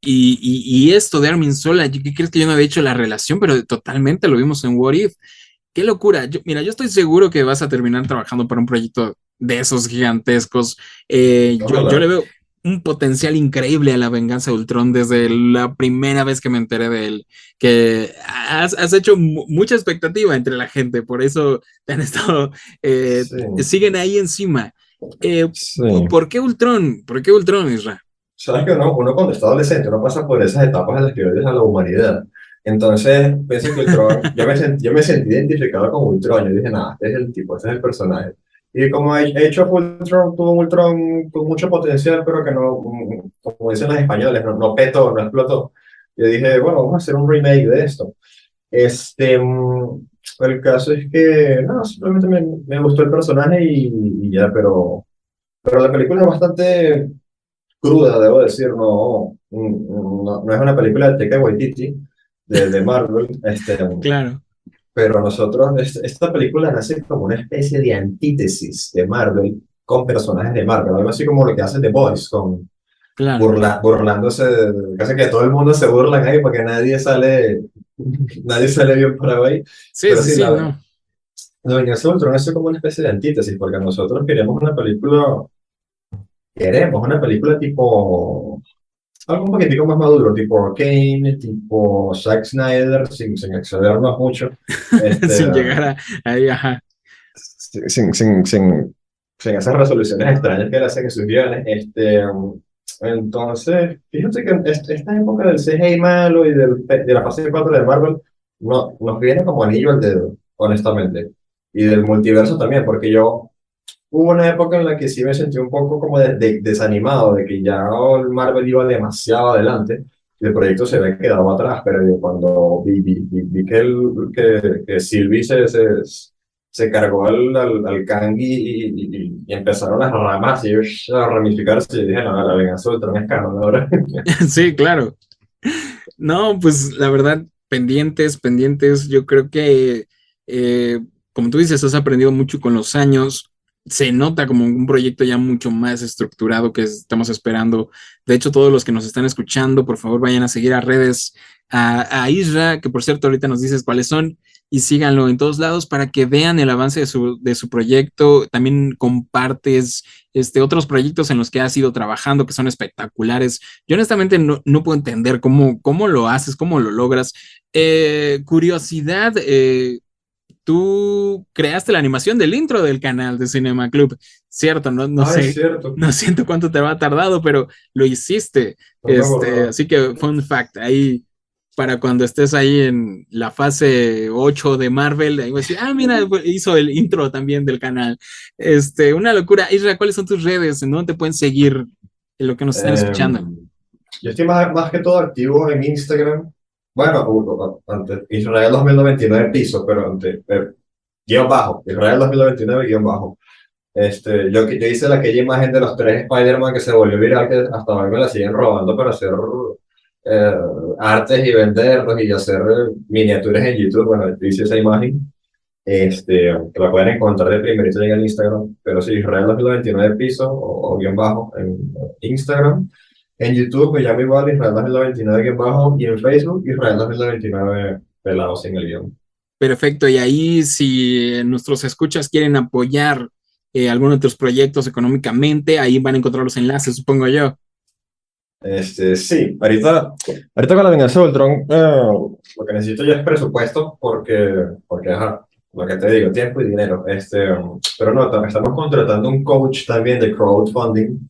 Y esto de Armin Sola, ¿qué crees que yo no había hecho la relación? Pero totalmente lo vimos en What If. Qué locura. Mira, yo estoy seguro que vas a terminar trabajando para un proyecto de esos gigantescos. Yo le Ojalá. veo un potencial increíble a la venganza de Ultron desde la primera vez que me enteré de él, que has hecho mucha expectativa entre la gente, por eso te han estado, Sí, siguen ahí encima. sí. ¿Por qué Ultron? ¿Por qué Ultron, Isra? Sabes que uno cuando está adolescente, uno pasa por esas etapas en las que odias a la humanidad. Entonces, pienso que Ultron, yo me sentí identificado con Ultron. Yo dije, nada, este es el tipo, este es el personaje. Y como he hecho Ultron, tuvo un Ultron con mucho potencial, pero que no, como dicen los españoles, no petó, no explotó. Yo dije, bueno, vamos a hacer un remake de esto. Este, el caso es que, no, simplemente me gustó el personaje y ya, pero la película es bastante cruda, debo decir, no es una película de Taika Waititi, de Marvel, Claro, pero nosotros, esta película nace como una especie de antítesis de Marvel con personajes de Marvel, algo así como lo que hace The Boys, con claro. burlándose, casi que todo el mundo se burlan ahí porque nadie sale bien parado ahí, Sí, pero sí, sí, sí, no. la Venganza de Ultron es como una especie de antítesis, porque nosotros queremos una película tipo algo un poquitico más maduro, tipo Arcane, tipo Zack Snyder, sin excedernos mucho, este, Sin llegar ahí, ajá. sin, sin, sin, sin, sin esas resoluciones extrañas que le hacen en sus guiones. Entonces, fíjate que esta época del CGI malo y de la fase 4 de Marvel no, nos viene como anillo al dedo, honestamente. Y del multiverso también, porque hubo una época en la que sí me sentí un poco como desanimado, de que ya el Marvel iba demasiado adelante y el proyecto se había quedado atrás, pero yo cuando vi que Sylvie se cargó al Kang y empezaron las ramas a ramificarse, y dije, no, la venganza de Ultron es canon ahora. Sí, claro. No, pues la verdad, pendientes, pendientes. Yo creo que, como tú dices, has aprendido mucho con los años. Se nota como un proyecto ya mucho más estructurado que estamos esperando. De hecho, todos los que nos están escuchando, por favor, vayan a seguir a redes a Isra, que por cierto, ahorita nos dices cuáles son, y síganlo en todos lados para que vean el avance de su proyecto. También compartes otros proyectos en los que has ido trabajando que son espectaculares. Yo honestamente no puedo entender cómo lo haces, cómo lo logras. Curiosidad, tú creaste la animación del intro del canal de Cinema Club, ¿cierto? No Ah, es sé, cierto, no siento cuánto te va tardado, pero lo hiciste. no me acordaba. Así que fun fact, ahí para cuando estés ahí en la fase 8 de Marvel, ahí vas a decir, ah, mira, hizo el intro también del canal. Una locura. Isra, ¿cuáles son tus redes? ¿En dónde te pueden seguir en lo que nos están escuchando? Yo estoy más que todo activo en Instagram. Bueno, antes, Israel 2099 piso, pero antes, guión bajo, Israel 2029 guión bajo. Yo hice aquella imagen de los tres Spider-Man que se volvió viral, que hasta hoy me la siguen robando para hacer eh, artes y venderlos y hacer miniaturas en YouTube. Bueno, yo hice esa imagen, que la pueden encontrar de primerito en el Instagram, pero sí, Israel 2029 piso o guión bajo en Instagram. En YouTube me llamo igual Israel 2029 guión bajo y en Facebook Israel 2029 pelado sin el guión. Perfecto, y ahí si nuestros escuchas quieren apoyar alguno de tus proyectos económicamente, ahí van a encontrar los enlaces, supongo yo. Sí, ahorita con la venganza de Ultron, lo que necesito ya es presupuesto porque ajá, lo que te digo, tiempo y dinero. Pero no, estamos contratando un coach también de crowdfunding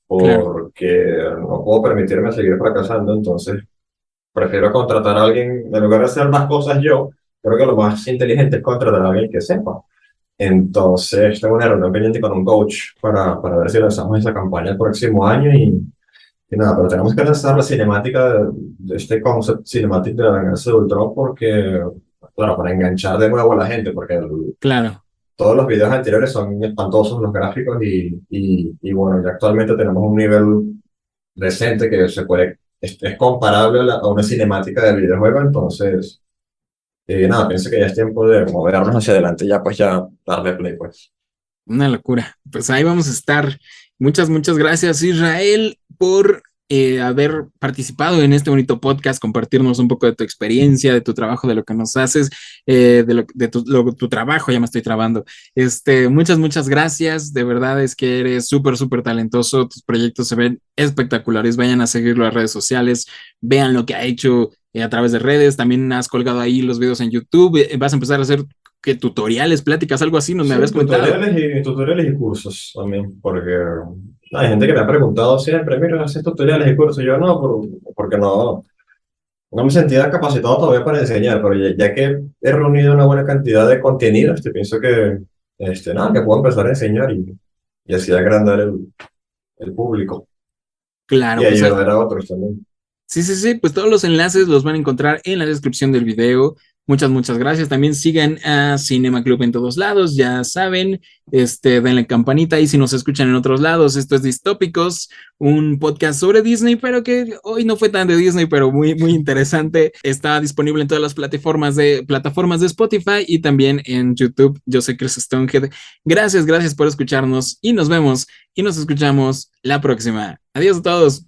Claro, porque no puedo permitirme seguir fracasando, entonces prefiero contratar a alguien, en lugar de hacer las cosas yo, creo que lo más inteligente es contratar a alguien que sepa. Entonces, tengo una reunión pendiente con un coach para ver si lanzamos esa campaña el próximo año y nada, pero tenemos que lanzar la cinemática de este concept cinemático de la venganza de Ultron porque, claro, para enganchar de nuevo a la gente, porque claro. todos los videos anteriores son espantosos los gráficos y bueno, ya actualmente tenemos un nivel decente que se puede, es comparable a una cinemática del videojuego, entonces, nada, pienso que ya es tiempo de movernos hacia adelante, ya pues ya darle play pues. Una locura. Pues ahí vamos a estar. Muchas gracias, Israel, por haber participado en este bonito podcast, compartirnos un poco de tu experiencia, de tu trabajo, de lo que nos haces, de tu trabajo, ya me estoy trabando. Muchas gracias. De verdad es que eres súper talentoso. Tus proyectos se ven espectaculares. Vayan a seguirlo en las redes sociales, vean lo que ha hecho a través de redes. También has colgado ahí los videos en YouTube. Vas a empezar a hacer que tutoriales, pláticas, algo así, no me Sí, habías comentado. tutoriales y cursos también, porque hay gente que me ha preguntado siempre, mira, ¿haces tutoriales y cursos? Y yo no, porque no me sentía capacitado todavía para enseñar, pero ya que he reunido una buena cantidad de contenido, pienso que, nada, que puedo empezar a enseñar y así agrandar el público y Claro, pues ayudar a otros también. sí, pues todos los enlaces los van a encontrar en la descripción del video. Muchas gracias. También sigan a Cinema Club en todos lados, ya saben, denle campanita y si nos escuchan en otros lados, esto es Distópicos, un podcast sobre Disney, pero que hoy no fue tan de Disney, pero muy interesante. Está disponible en todas las plataformas de Spotify y también en YouTube. Yo soy Chris Stonehead. Gracias por escucharnos y nos vemos y nos escuchamos la próxima. Adiós a todos.